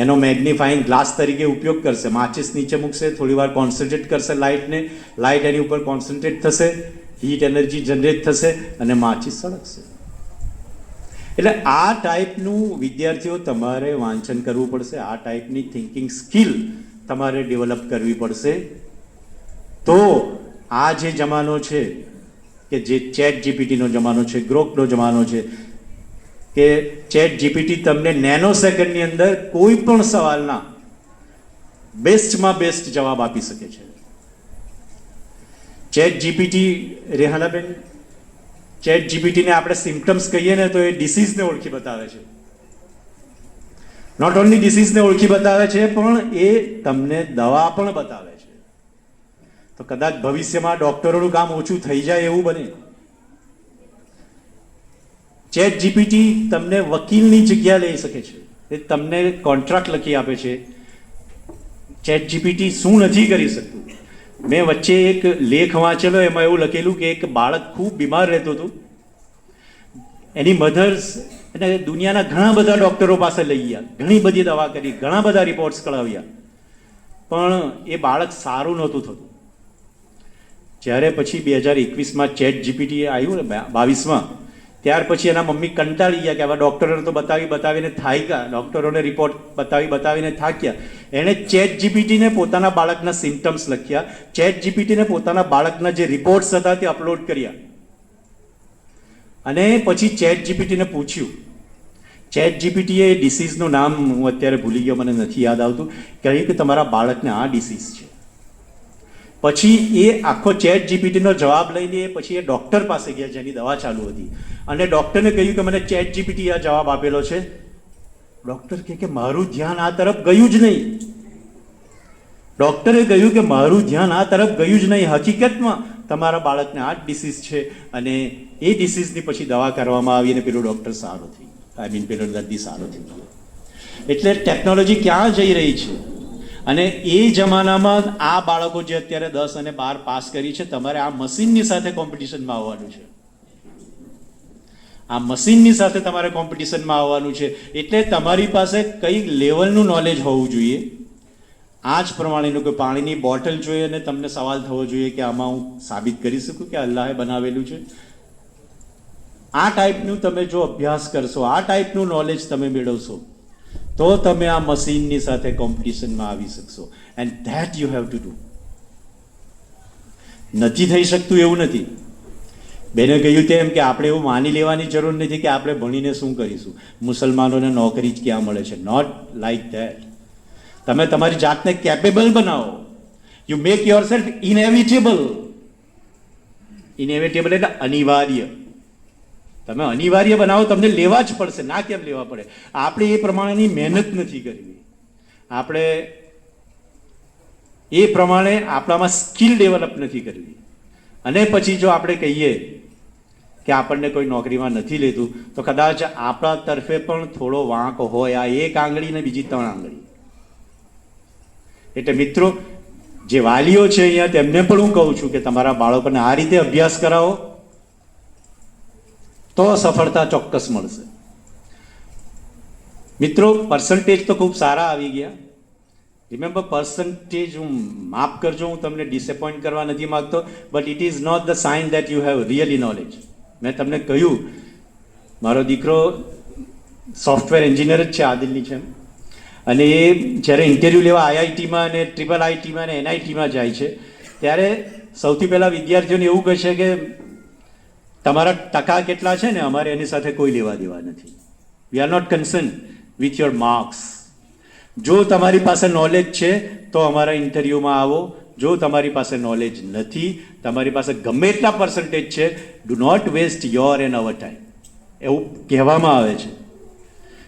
એનો મેગ્નિફાઈંગ ગ્લાસ તરીકે ઉપયોગ કરશે, માચિસ નીચે મૂકશે, થોડી વાર કોન્સન્ટ્રેટ કરશે લાઇટને, લાઇટ એની ઉપર કોન્સન્ટ્રેટ થશે, હીટ એનર્જી જનરેટ થશે અને માચિસ સળગશે. એટલે આ ટાઈપનું વિદ્યાર્થીઓ તમારે વાંચન કરવું પડશે, આ ટાઈપની થિંકિંગ સ્કિલ તમારે ડેવલપ કરવી પડશે. તો આ જે જમાનો છે કે જે ચેટ જીપીટીનો જમાનો છે, ગ્રોકનો જમાનો છે, કે ચેટ જીપીટી તમને નેનો સેકન્ડની અંદર કોઈ પણ સવાલના બેસ્ટમાં બેસ્ટ જવાબ આપી શકે છે. ચેટ જીપીટી, રેહાનાબેન, ચેટ જીપીટીને આપણે સિમ્પટમ્સ કહીએ ને તો એ ડિસીઝને ઓળખી બતાવે છે. નોટ ઓનલી ડિસીઝને ઓળખી બતાવે છે, પણ એ તમને દવા પણ બતાવે છે. તો કદાચ ભવિષ્યમાં ડોક્ટરોનું કામ ઓછું થઈ જાય એવું બને. ચેટ જીપીટી તમને વકીલની જગ્યા લઈ શકે છે, એ તમને કોન્ટ્રાક્ટ લખી આપે છે. ચેટ જીપીટી શું નથી કરી શકતું? મેં વચ્ચે એક લેખ વાંચેલો, એમાં એવું લખેલું કે એક બાળક ખૂબ બીમાર રહેતું હતું, એની મધર્સ અને દુનિયાના ઘણા બધા ડૉક્ટરો પાસે લઈ ગયા, ઘણી બધી દવા કરી, ઘણા બધા રિપોર્ટ્સ કઢાવ્યા, પણ એ બાળક સારું નહોતું થતું. જ્યારે પછી 2021માં ચેટ જીપીટી આવ્યું ને, 22માં, ત્યાર પછી એના મમ્મી કંટાળી ગયા કે આવા ડૉક્ટરોને તો બતાવીને થાક્યા, ડૉક્ટરોને રિપોર્ટ બતાવીને થાક્યા. એણે ચેટ જીપીટીને પોતાના બાળકના સિમ્પટમ્સ લખ્યા, ચેટ જીપીટીને પોતાના બાળકના જે રિપોર્ટ્સ હતા તે અપલોડ કર્યા, અને પછી ચેટ જીપીટીને પૂછ્યું. ચેટ જીપીટીએ ડિસીઝનું નામ હું અત્યારે ભૂલી ગયો, મને નથી યાદ આવતું, કહ્યું કે તમારા બાળકને આ ડિસીઝ છે. પછી એ આખો ચેટ જીપીટીનો જવાબ લઈને પછી એ ડૉક્ટર પાસે ગયા જેની દવા ચાલુ હતી, અને ડૉક્ટરને કહ્યું કે મને ચેટ જીપીટી આ જવાબ આપેલો છે. ડૉક્ટર કહે કે મારું ધ્યાન આ તરફ ગયું જ નહીં. ડૉક્ટરે કહ્યું કે મારું ધ્યાન આ તરફ ગયું જ નહીં, હકીકતમાં તમારા બાળકને આ જ ડિસીઝ છે. અને એ ડિસીઝની પછી દવા કરવામાં આવી અને પેલો ડૉક્ટર સારો થઈ, પેલો દર્દી સારો થઈ ગયો. એટલે ટેકનોલોજી ક્યાં જઈ રહી છે? અને એ જમાનામાં આ બાળકો જે અત્યારે 10 અને 12 પાસ કરી છે, તમારે આ મશીનની સાથે કોમ્પિટિશનમાં આવવાનું છે. આ મશીનની સાથે તમારે કોમ્પિટિશનમાં આવવાનું છે. એટલે તમારી પાસે કઈ લેવલનું નોલેજ હોવું જોઈએ. આ જ પ્રમાણેનું કોઈ પાણીની બોટલ જોઈએ અને તમને સવાલ થવો જોઈએ કે આમાં હું સાબિત કરી શકું કે અલ્લાહે બનાવેલું છે. આ ટાઈપનું તમે જો અભ્યાસ કરશો, આ ટાઈપનું નોલેજ તમે મેળવશો, તો તમે આ મશીનની સાથે કોમ્પિટિશનમાં આવી શકશો. And that you have to do. નથી થઈ શકતું એવું નથી. બેને કહ્યું તેમ કે આપણે એવું માની લેવાની જરૂર નથી કે આપણે ભણીને શું કરીશું, મુસલમાનોને નોકરી જ ક્યાં મળે છે. Not like that. તમે તમારી જાતને કેપેબલ બનાવો. You make yourself inevitable. Inevitable એટલે અનિવાર્ય. તમે અનિવાર્ય બનાવો, તમને લેવા જ પડશે. ના કેમ લેવા પડે? આપણે એ પ્રમાણેની મહેનત નથી કરવી. આપણે એ પ્રમાણે આપણામાં સ્કિલ ડેવલપ નથી કરવી. અને પછી જો આપણે કહીએ કે આપણને કોઈ નોકરીમાં નથી લેતું, તો કદાચ આપણા તરફે પણ થોડો વાંક હોય. આ એક આંગળી ને બીજી 3 આંગળી. એટલે મિત્રો, જે વાલીઓ છે અહીંયા, તેમને પણ હું કહું છું કે તમારા બાળકોને આ રીતે અભ્યાસ કરાવો, તો સફળતા ચોક્કસ મળશે. મિત્રો, પર્સન્ટેજ તો ખૂબ સારા આવી ગયા. રિમેમ્બર, પર્સન્ટેજ, હું માફ કરજો, હું તમને ડિસએપોઇન્ટ કરવા નથી માગતો, but it is not the sign that you have really knowledge. મેં તમને કહ્યું, મારો દીકરો સોફ્ટવેર એન્જિનિયર જ છે, આદિલની છે, અને એ જ્યારે ઇન્ટરવ્યૂ લેવા આઈઆઈટીમાં અને ટ્રિપલ આઈટીમાં અને એનઆઈટીમાં જાય છે, ત્યારે સૌથી પહેલાં વિદ્યાર્થીઓને એવું કહે છે કે તમારા ટકા કેટલા છે ને, અમારે એની સાથે કોઈ લેવા દેવા નથી. We are not concern with your marks. જો તમારી પાસે નોલેજ છે તો અમારા ઇન્ટરવ્યૂમાં આવો. જો તમારી પાસે નોલેજ નથી, તમારી પાસે ગમે એટલા પર્સન્ટેજ છે, do not waste your and our time. એવું કહેવામાં આવે છે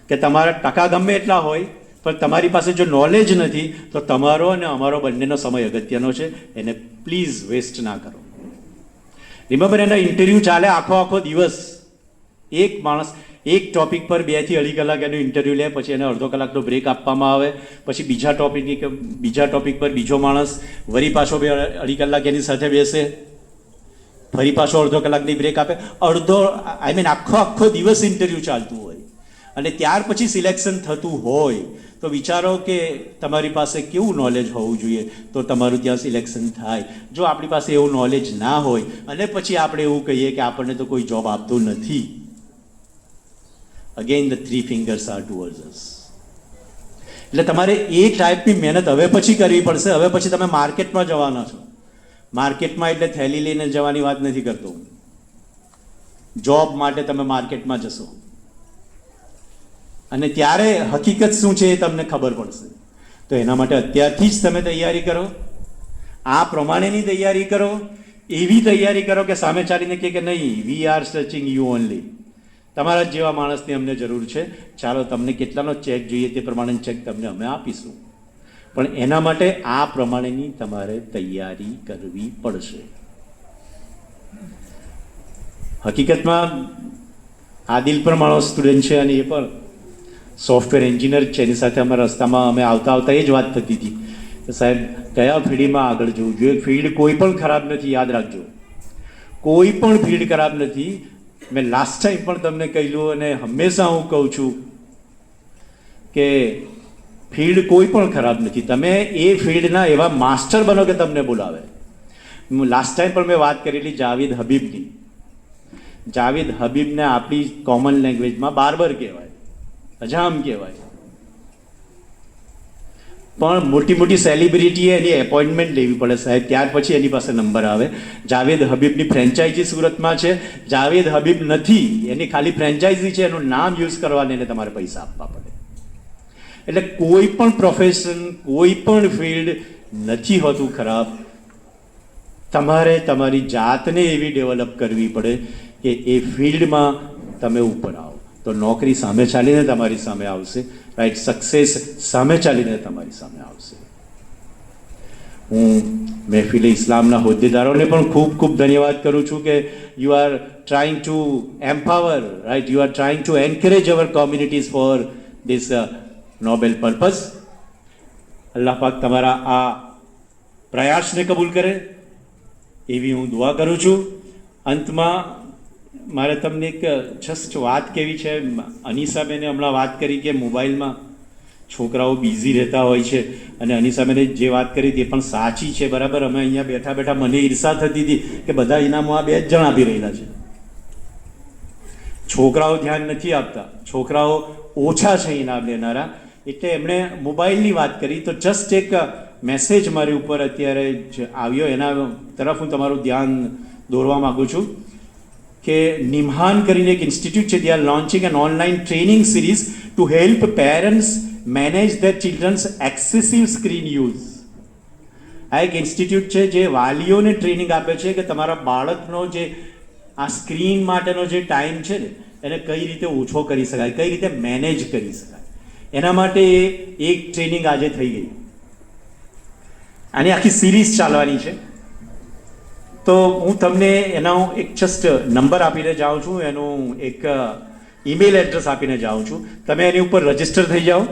કે તમારા ટકા ગમે એટલા હોય, પણ તમારી પાસે જો નોલેજ નથી, તો તમારો અને અમારો બંનેનો સમય અગત્યનો છે. એને પ્લીઝ વેસ્ટ ના કરો. રિમેમ્બર, એના ઇન્ટરવ્યૂ ચાલે આખો દિવસ. એક માણસ એક ટોપિક પર 2 થી 2.5 કલાક એનું ઇન્ટરવ્યૂ લે, પછી એને અડધો કલાકનો બ્રેક આપવામાં આવે, પછી બીજા ટોપિક પર બીજો માણસ વળી પાછો 2.5 કલાક એની સાથે બેસે, ફરી પાછો અડધો કલાકની બ્રેક આપે. આખો દિવસ ઇન્ટરવ્યૂ ચાલતું હોય, અને ત્યાર પછી સિલેક્શન થતું હોય, તો વિચારો કે તમારી પાસે કેવું નોલેજ હોવું જોઈએ તો તમારું ત્યાં સિલેક્શન થાય. જો આપણી પાસે એવું નોલેજ ના હોય અને પછી આપણે એવું કહીએ કે આપણને તો કોઈ જોબ આપતું નથી, again the 3 fingers are towards us. એટલે તમારે એ ટાઈપની મહેનત હવે પછી કરવી પડશે. હવે પછી તમે માર્કેટમાં જવાના છો. માર્કેટમાં એટલે થેલી લઈને જવાની વાત નથી કરતો. જોબ માટે તમે માર્કેટમાં જશો, અને ત્યારે હકીકત શું છે એ તમને ખબર પડશે. તો એના માટે અત્યારથી જ તમે તૈયારી કરો. આ પ્રમાણેની તૈયારી કરો. એવી તૈયારી કરો કે સામે ચાલીને કહે કે નહીં, we are searching you only. તમારા જેવા માણસની અમને જરૂર છે. ચાલો, તમને કેટલાનો ચેક જોઈએ તે પ્રમાણે ચેક તમને અમે આપીશું. પણ એના માટે આ પ્રમાણેની તમારે તૈયારી કરવી પડશે. હકીકતમાં આદિલ પણ મારો સ્ટુડન્ટ છે, અને એ પણ સોફ્ટવેર એન્જિનિયર છે. એની સાથે અમે રસ્તામાં અમે આવતા એ જ વાત થતી હતી કે સાહેબ, કયા ફિલ્ડમાં આગળ જવું જોઈએ. ફિલ્ડ કોઈ પણ ખરાબ નથી, યાદ રાખજો. કોઈ પણ ફિલ્ડ ખરાબ નથી. મેં લાસ્ટ ટાઈમ પણ તમને કહેલું, અને હંમેશા હું કહું છું કે ફિલ્ડ કોઈ પણ ખરાબ નથી. તમે એ ફિલ્ડના એવા માસ્ટર બનો કે તમને બોલાવે. લાસ્ટ ટાઈમ પણ મેં વાત કરેલી જાવેદ હબીબની. જાવેદ હબીબને આપણી કોમન લેંગ્વેજમાં બાર્બર કહેવાય, અજામ કહેવાય. પણ મોટી મોટી સેલિબ્રિટીએ એની એપોઇન્ટમેન્ટ લેવી પડે સાહેબ, ત્યાર પછી એની પાસે નંબર આવે. જાવેદ હબીબની ફ્રેન્ચાઇઝી સુરતમાં છે. જાવેદ હબીબ નથી, એની ખાલી ફ્રેન્ચાઇઝી છે, એનું નામ યુઝ કરવાને એને તમારે પૈસા આપવા પડે. એટલે કોઈ પણ પ્રોફેશન, કોઈ પણ ફિલ્ડ નથી હોતું ખરાબ. તમારે તમારી જાતને એવી ડેવલપ કરવી પડે કે એ ફિલ્ડમાં તમે ઉપર આવો, તો નોકરી સામે ચાલીને તમારી સામે આવશે. રાઈટ, સક્સેસ સામે ચાલીને તમારી સામે આવશે. હું મહેફિલે ઇસ્લામના હોદ્દેદારોને પણ ખૂબ ખૂબ ધન્યવાદ કરું છું કે you are trying to empower, right, you are trying to encourage our communities for this noble purpose. અલ્લાહ પાક તમારા આ પ્રયાસને કબૂલ કરે એવી હું દુઆ કરું છું. અંતમાં મારે તમને એક જસ્ટ વાત કેવી છે. અનિસાબેને હમણાં વાત કરી કે મોબાઈલમાં છોકરાઓ બિઝી રહેતા હોય છે, અને અનિસાબેને જે વાત કરી તે પણ સાચી છે, બરાબર. અમે અહીંયા બેઠા બેઠા મને ઈર્ષા થતી હતી કે બધા ઇનામો આ 2 જ જણ આપી રહેલા છે. છોકરાઓ ધ્યાન નથી આપતા, છોકરાઓ ઓછા છે ઇનામ લેનારા, એટલે એમણે મોબાઈલની વાત કરી. તો જસ્ટ એક મેસેજ મારી ઉપર અત્યારે જ આવ્યો, એના તરફ હું તમારું ધ્યાન દોરવા માગું છું કે નિમ્હાન કરીને એક ઇન્સ્ટિટ્યૂટ છે, they are launching an online training series to help parents manage their children's excessive screen use. આ એક ઇન્સ્ટિટ્યૂટ છે જે વાલીઓને ટ્રેનિંગ આપે છે કે તમારા બાળકનો જે આ સ્ક્રીન માટેનો જે ટાઈમ છે ને એને કઈ રીતે ઓછો કરી શકાય, કઈ રીતે મેનેજ કરી શકાય, એના માટે એક ટ્રેનિંગ આજે થઈ ગઈ. આની આખી સિરીઝ ચાલવાની છે. તો હું તમને એનો એક જસ્ટ નંબર આપીને જાઉં છું, એનું એક ઈમેલ એડ્રેસ આપીને જાઉં છું. તમે એની ઉપર રજીસ્ટર થઈ જાઓ.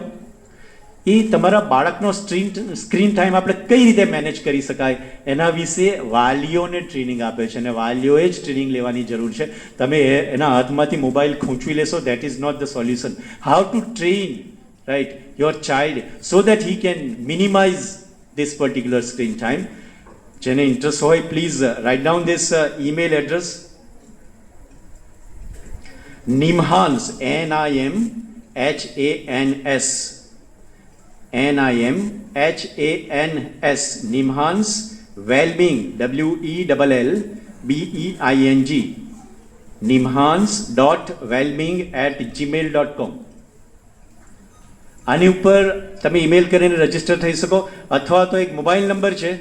એ તમારા બાળકનો સ્ક્રીન ટાઈમ આપણે કઈ રીતે મેનેજ કરી શકાય એના વિશે વાલીઓને ટ્રેનિંગ આપે છે, અને વાલીઓએ જ ટ્રેનિંગ લેવાની જરૂર છે. તમે એના હાથમાંથી મોબાઈલ ખૂંચવી લેશો, that is not the solution. How to train right your child so that he can minimise this particular screen time. જેને ઇન્ટરેસ્ટ હોય please write down this email address nimhans NIMHANS nimhans wellbeing WELLBEING nimhans.wellbeing@gmail.com. આની ઉપર તમે email કરીને register થઈ શકો, અથવા તો એક મોબાઈલ નંબર છે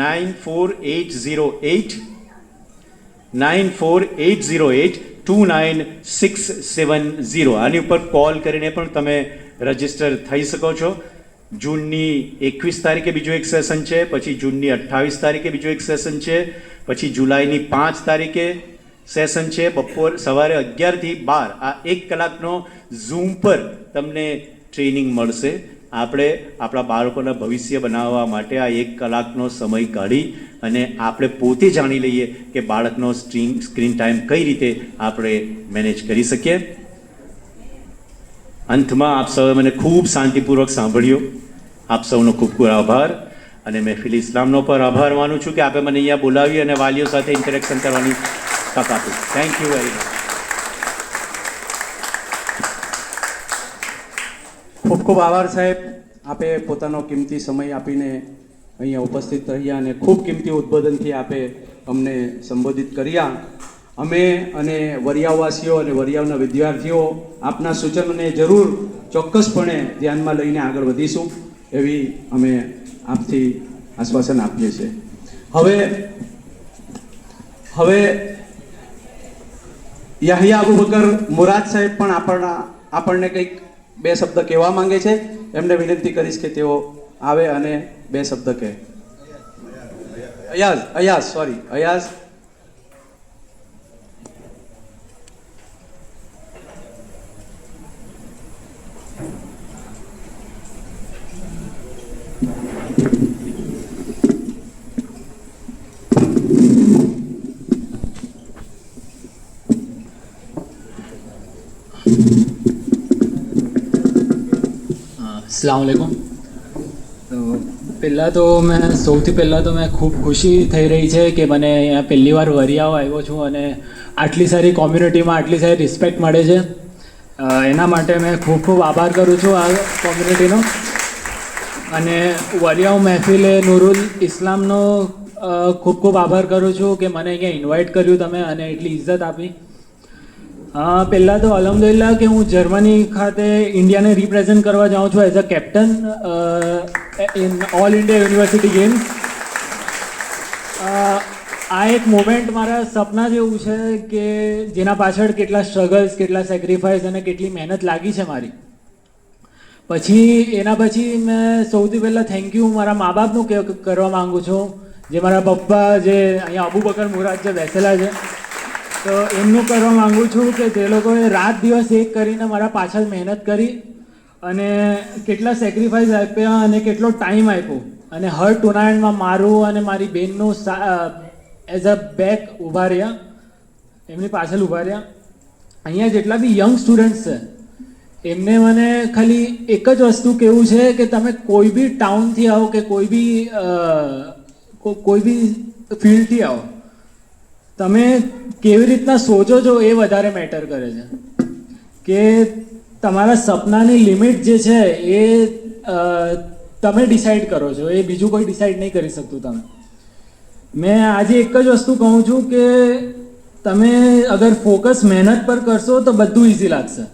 9480829670. આની ઉપર કોલ કરીને પણ તમે રજીસ્ટર થઈ શકો છો. જૂનની 21 તારીખે બીજું એક સેશન છે, પછી જૂનની 28 તારીખે બીજું એક સેશન છે, પછી જુલાઈની 5 તારીખે સેશન છે. સવારે 11 થી 12 આ 1 કલાકનો ઝૂમ પર તમને ટ્રેનિંગ મળશે. આપણે આપણા બાળકોના ભવિષ્ય બનાવવા માટે આ 1 કલાકનો સમય કાઢી અને આપણે પોતે જાણી લઈએ કે બાળકનો સ્ક્રીન ટાઈમ કઈ રીતે આપણે મેનેજ કરી શકીએ. અંતમાં આપ સૌએ મને ખૂબ શાંતિપૂર્વક સાંભળ્યો. આપ સૌનો ખૂબ ખૂબ આભાર, અને મહેફિલ ઇસ્લામનો પર આભાર માનું છું કે આપે મને અહીંયા બોલાવી અને વાલીઓ સાથે ઇન્ટરેક્શન કરવાની તક આપી. Thank you very much. ખૂબ ખૂબ આભાર સાહેબ. આપે પોતાનો કિંમતી સમય આપીને અહીંયા ઉપસ્થિત રહ્યા અને ખૂબ કિંમતી ઉદ્બોધનથી આપે અમને સંબોધિત કર્યા. અમે અને વરિયાવવાસીઓ અને વરિયાવના વિદ્યાર્થીઓ આપના સૂચનોને જરૂર ચોક્કસપણે ધ્યાનમાં લઈને આગળ વધીશું એવી અમે આપથી આશ્વાસન આપીએ છીએ. હવે યાહિયા અબુબકર મુરાદ સાહેબ પણ આપણને કંઈક 2 શબ્દ કહેવા માંગે છે. એમને વિનંતી કરીશ કે તેઓ આવે અને 2 શબ્દ કહે. અયાઝ अस्सलामुअलैकुम. તો સૌથી પહેલાં તો મેં ખૂબ ખુશી થઈ રહી છે કે મને અહીંયા પહેલી વાર વરિયાવ આવ્યો છું અને આટલી સારી કોમ્યુનિટીમાં આટલી સારી રિસ્પેક્ટ મળે છે. એના માટે મેં ખૂબ ખૂબ આભાર કરું છું આ કોમ્યુનિટીનો. અને વરિયાવ મહેફિલે નૂરુલ ઇસ્લામનો ખૂબ ખૂબ આભાર કરું છું કે મને અહીંયા ઇન્વાઇટ કર્યું તમે અને એટલી ઇજ્જત આપી. પહેલાં તો અલહમદુલિલ્લાહ કે હું જર્મની ખાતે ઇન્ડિયાને રિપ્રેઝેન્ટ કરવા જાઉં છું as a captain in all India university games. આ એક મોમેન્ટ મારા સપના જેવું છે કે જેના પાછળ કેટલા સ્ટ્રગલ્સ, કેટલા સેક્રિફાઈસ અને કેટલી મહેનત લાગી છે મારી. એના પછી મેં સૌથી પહેલાં થેન્ક યુ મારા મા બાપનું કરવા માગું છું, જે મારા પપ્પા જે અહીંયા અબુબકર મુરાદ જે બેસેલા છે, તો એમનું કરવા માગું છું કે જે લોકોએ રાત દિવસ એક કરીને મારા પાછળ મહેનત કરી અને કેટલા સેક્રિફાઈસ આપ્યા અને કેટલો ટાઈમ આપ્યો અને હર ટુર્નામેન્ટમાં મારું અને મારી બહેનનું એઝ અ બેક ઊભા રહ્યા. એમની પાછળ ઊભા રહ્યા. અહીંયા જેટલા બી યંગ સ્ટુડન્ટ્સ છે એમને મને ખાલી એક જ વસ્તુ કહેવું છે કે તમે કોઈ બી ટાઉનથી આવો કે કોઈ બી ફિલ્ડથી આવો, તમે કેવી રીતના સોચો છો એ વધારે મેટર કરે છે. કે તમારા સપનાની લિમિટ જે છે એ તમે ડિસાઈડ કરો છો, એ બીજું કોઈ ડિસાઈડ નહીં કરી શકતું. મેં આજે એક જ વસ્તુ કહું છું કે તમે અગર ફોકસ મહેનત પર કરશો તો બધું ઇઝી લાગશે.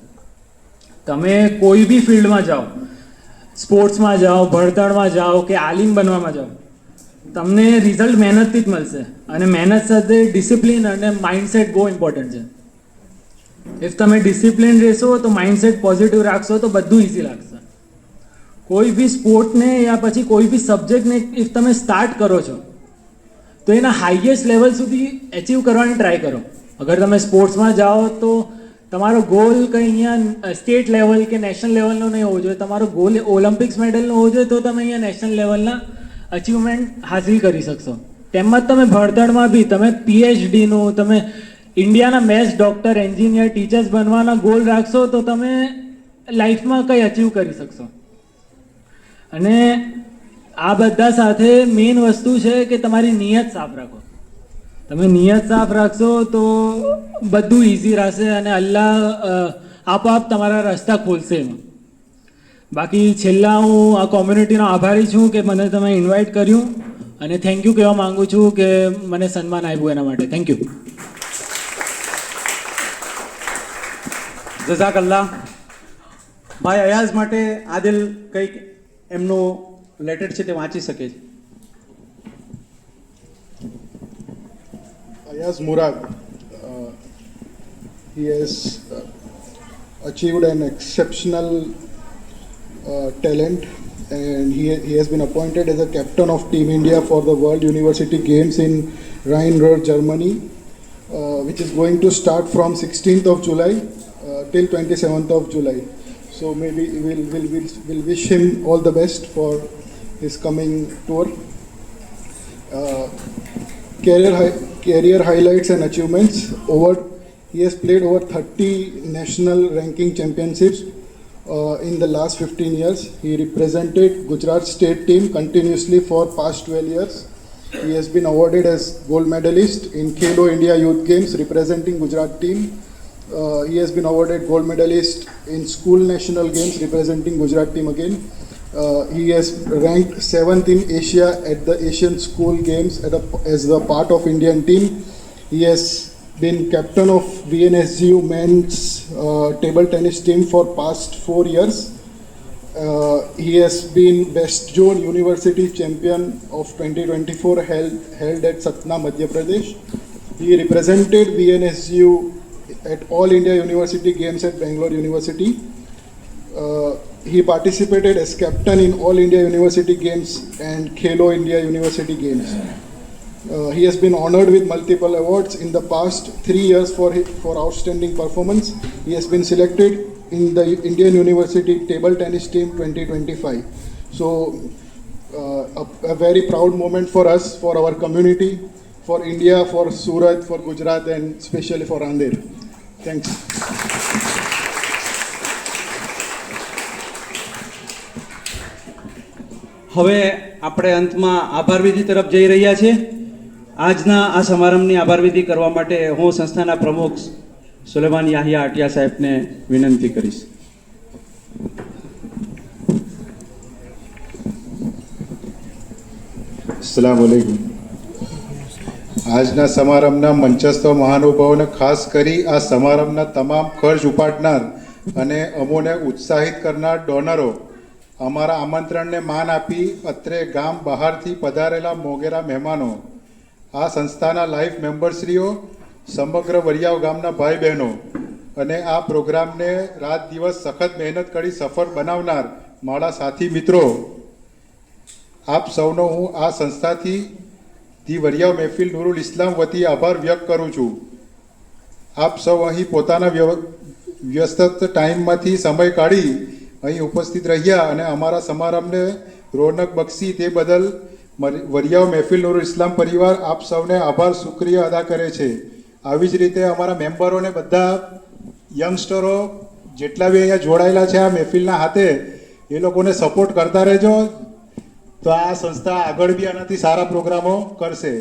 તમે કોઈ બી ફિલ્ડમાં જાઓ, સ્પોર્ટ્સમાં જાઓ, ભણતરમાં જાઓ કે આલિમ બનવામાં જાઓ, તમને રિઝલ્ટ મહેનતથી જ મળશે. અને મહેનત સાથે ડિસિપ્લિન અને માઇન્ડસેટ બહુ ઇમ્પોર્ટન્ટ છે. ઇફ તમે ડિસિપ્લિન રહેશો તો માઇન્ડસેટ પોઝિટિવ રાખશો તો બધું ઇઝી લાગશે. કોઈ બી સ્પોર્ટને યા પછી કોઈ બી સબ્જેક્ટને ઇફ તમે સ્ટાર્ટ કરો છો તો એના હાઈએસ્ટ લેવલ સુધી એચીવ કરવાની ટ્રાય કરો. અગર તમે સ્પોર્ટ્સમાં જાઓ તો તમારો ગોલ કંઈ અહીંયા સ્ટેટ લેવલ કે નેશનલ લેવલનો નહીં હોવો જોઈએ. તમારો ગોલ ઓલિમ્પિક્સ મેડલનો હોવો જોઈએ તો તમે અહીંયા નેશનલ લેવલના અચીવમેન્ટ હાસિલ કરી શકશો. તેમજ તમે ભણતરમાં બી તમે પીએચડીનું, તમે ઇન્ડિયાના બેસ્ટ ડૉક્ટર, એન્જિનિયર, ટીચર્સ બનવાના ગોલ રાખશો તો તમે લાઈફમાં કંઈ અચીવ કરી શકશો. અને આ બધા સાથે મેઇન વસ્તુ છે કે તમારી નિયત સાફ રાખો. તમે નિયત સાફ રાખશો તો બધું ઇઝી રહેશે અને અલ્લાહ આપોઆપ તમારા રસ્તા ખોલશે એમાં. બાકી છેલ્લા હું આ કોમ્યુનિટીનો આભારી છું કે મને તમે ઇન્વાઇટ કર્યું, અને થેન્ક યુ કહેવા માગું છું કે મને સન્માન આપ્યું એના માટે. Thank you. જઝાકલ્લા. ભાઈ અયાઝ માટે આદિલ કંઈક એમનો લેટર છે તે વાંચી શકે છે. Ayaz Murad, he has achieved an exceptional talent, and he has been appointed as a captain of Team India for the World University Games in Rhein-Ruhr, Germany, which is going to start from 16th of July till 27th of July. So maybe we'll wish him all the best for his coming tour. Career highlights and achievements. He has played over 30 national ranking championships in the last 15 years. He represented Gujarat state team continuously for past 12 years. He has been awarded as gold medalist in Khelo India Youth Games representing Gujarat team. He has been awarded gold medalist in school national games representing Gujarat team again. He has ranked 7th in Asia at the Asian School Games as the part of Indian team. He has been captain of VNSGU men's table tennis team for past 4 years. He has been West Zone University champion of 2024 held at Satna, Madhya Pradesh. He represented VNSGU at All India University Games at Bangalore University. He participated as captain in All India University Games and Khelo India University Games. He has been honored with multiple awards in the past 3 years for outstanding performance. He has been selected in the Indian University Table Tennis Team 2025. So a very proud moment for us, for our community, for India, for Surat, for Gujarat, and especially for Andhra. Thanks. હવે આપણે અંતમાં આભાર વિધિ તરફ જઈ રહ્યા છીએ. આજના આ સમારંભની આભાર વિધિ કરવા માટે હું સંસ્થાના પ્રમુખ સુલેમાન યાહિયા આટિયા સાહેબને વિનંતી કરીશ. અસ્સલામુ અલૈકુમ. આજના સમારંભના મંચસ્થ મહાનુભાવોને ખાસ કરી આ સમારંભના તમામ ખર્ચ ઉપાડનાર અને અમોને ઉત્સાહિત કરનાર ડોનરો, અમારા આમંત્રણને માન આપી અત્રે ગામ બહારથી પધારેલા મોગેરા મહેમાનો, આ સંસ્થાના લાઈફ મેમ્બરશ્રીઓ, સમગ્ર વરિયાવ ગામના ભાઈ બહેનો અને આ પ્રોગ્રામને રાત દિવસ સખત મહેનત કરી સફળ બનાવનાર મારા સાથી મિત્રો, આપ સૌનો હું આ સંસ્થાથી ધી વરિયાવ મહેફિલ નૂરુલ ઇસ્લામ વતી આભાર વ્યક્ત કરું છું. આપ સૌ અહીં પોતાના વ્યસ્ત ટાઈમમાંથી સમય કાઢી અહીં ઉપસ્થિત રહ્યા અને અમારા સમારંભને રોનક બક્ષી તે બદલ વરિયાવ મહેફિલ નૂરુલ ઇસ્લામ પરિવાર આપ સૌને આભાર શુક્રિયા અદા કરે છે. આવી જ રીતે અમારા મેમ્બરોને બધા યંગસ્ટરો જેટલા બી અહીંયા જોડાયેલા છે આ મહેફિલના હાથે એ લોકોને સપોર્ટ કરતા રહેજો, તો આ સંસ્થા આગળ બી આનાથી સારા પ્રોગ્રામો કરશે.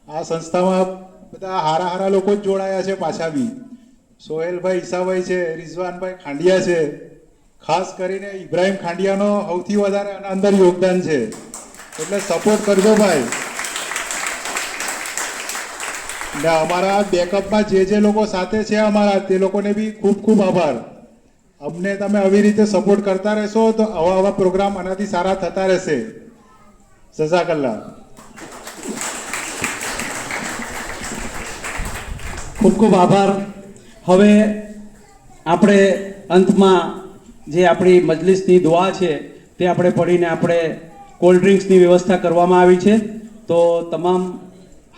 આ સંસ્થામાં બધા હારા હારા લોકો જ જોડાયા છે પાછા બી. સોહેલભાઈ ઈસાભાઈ છે, રિઝવાનભાઈ ખાંડિયા છે, ખાસ કરીને ઇબ્રાહિમ ખાંડિયાનો સૌથી વધારે આના અંદર યોગદાન છે, એટલે સપોર્ટ કરજો ભાઈ. ને અમારા બેકઅપમાં જે લોકો સાથે છે અમારા, તે લોકોને બી ખૂબ ખૂબ આભાર. અમને તમે આવી રીતે સપોર્ટ કરતા રહેશો તો આવા પ્રોગ્રામ આનાથી સારા થતા રહેશે. જઝાકલ્લા. ખૂબ ખૂબ આભાર. હવે આપણે અંતમાં જે આપણી મજલિસની દુઆ છે તે આપણે પઢીને આપણે કોલ્ડ ડ્રિંક્સની વ્યવસ્થા કરવામાં આવી છે. તો તમામ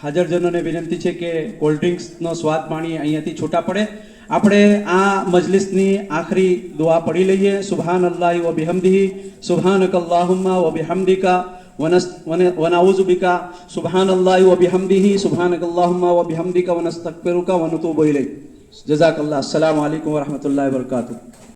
હાજરજનોને વિનંતી છે કે કોલ્ડ ડ્રિંક્સનો સ્વાદ માણી અહીંયાથી છૂટા પડે. આપણે આ મજલિસની આખરી દુઆ પઢી લઈએ. સુબહાનલ્લાહી વ બિહમદિહી, સુબહાનકલ્લાહુમ્મા વ બિહમદિકા, વનઉઝુ બિકા, સુબહાનલ્લાહી વ બિહમદિહી, સુબહાનકલ્લાહુમ્મા વ બિહમદિકા, વનસ્તગફિરુકા વ નતુબુ ઇલૈક. જઝાકલ્લાહ. અસ્સલામુ અલૈકુમ વ રહમતુલ્લાહિ વ બરકાતુહુ.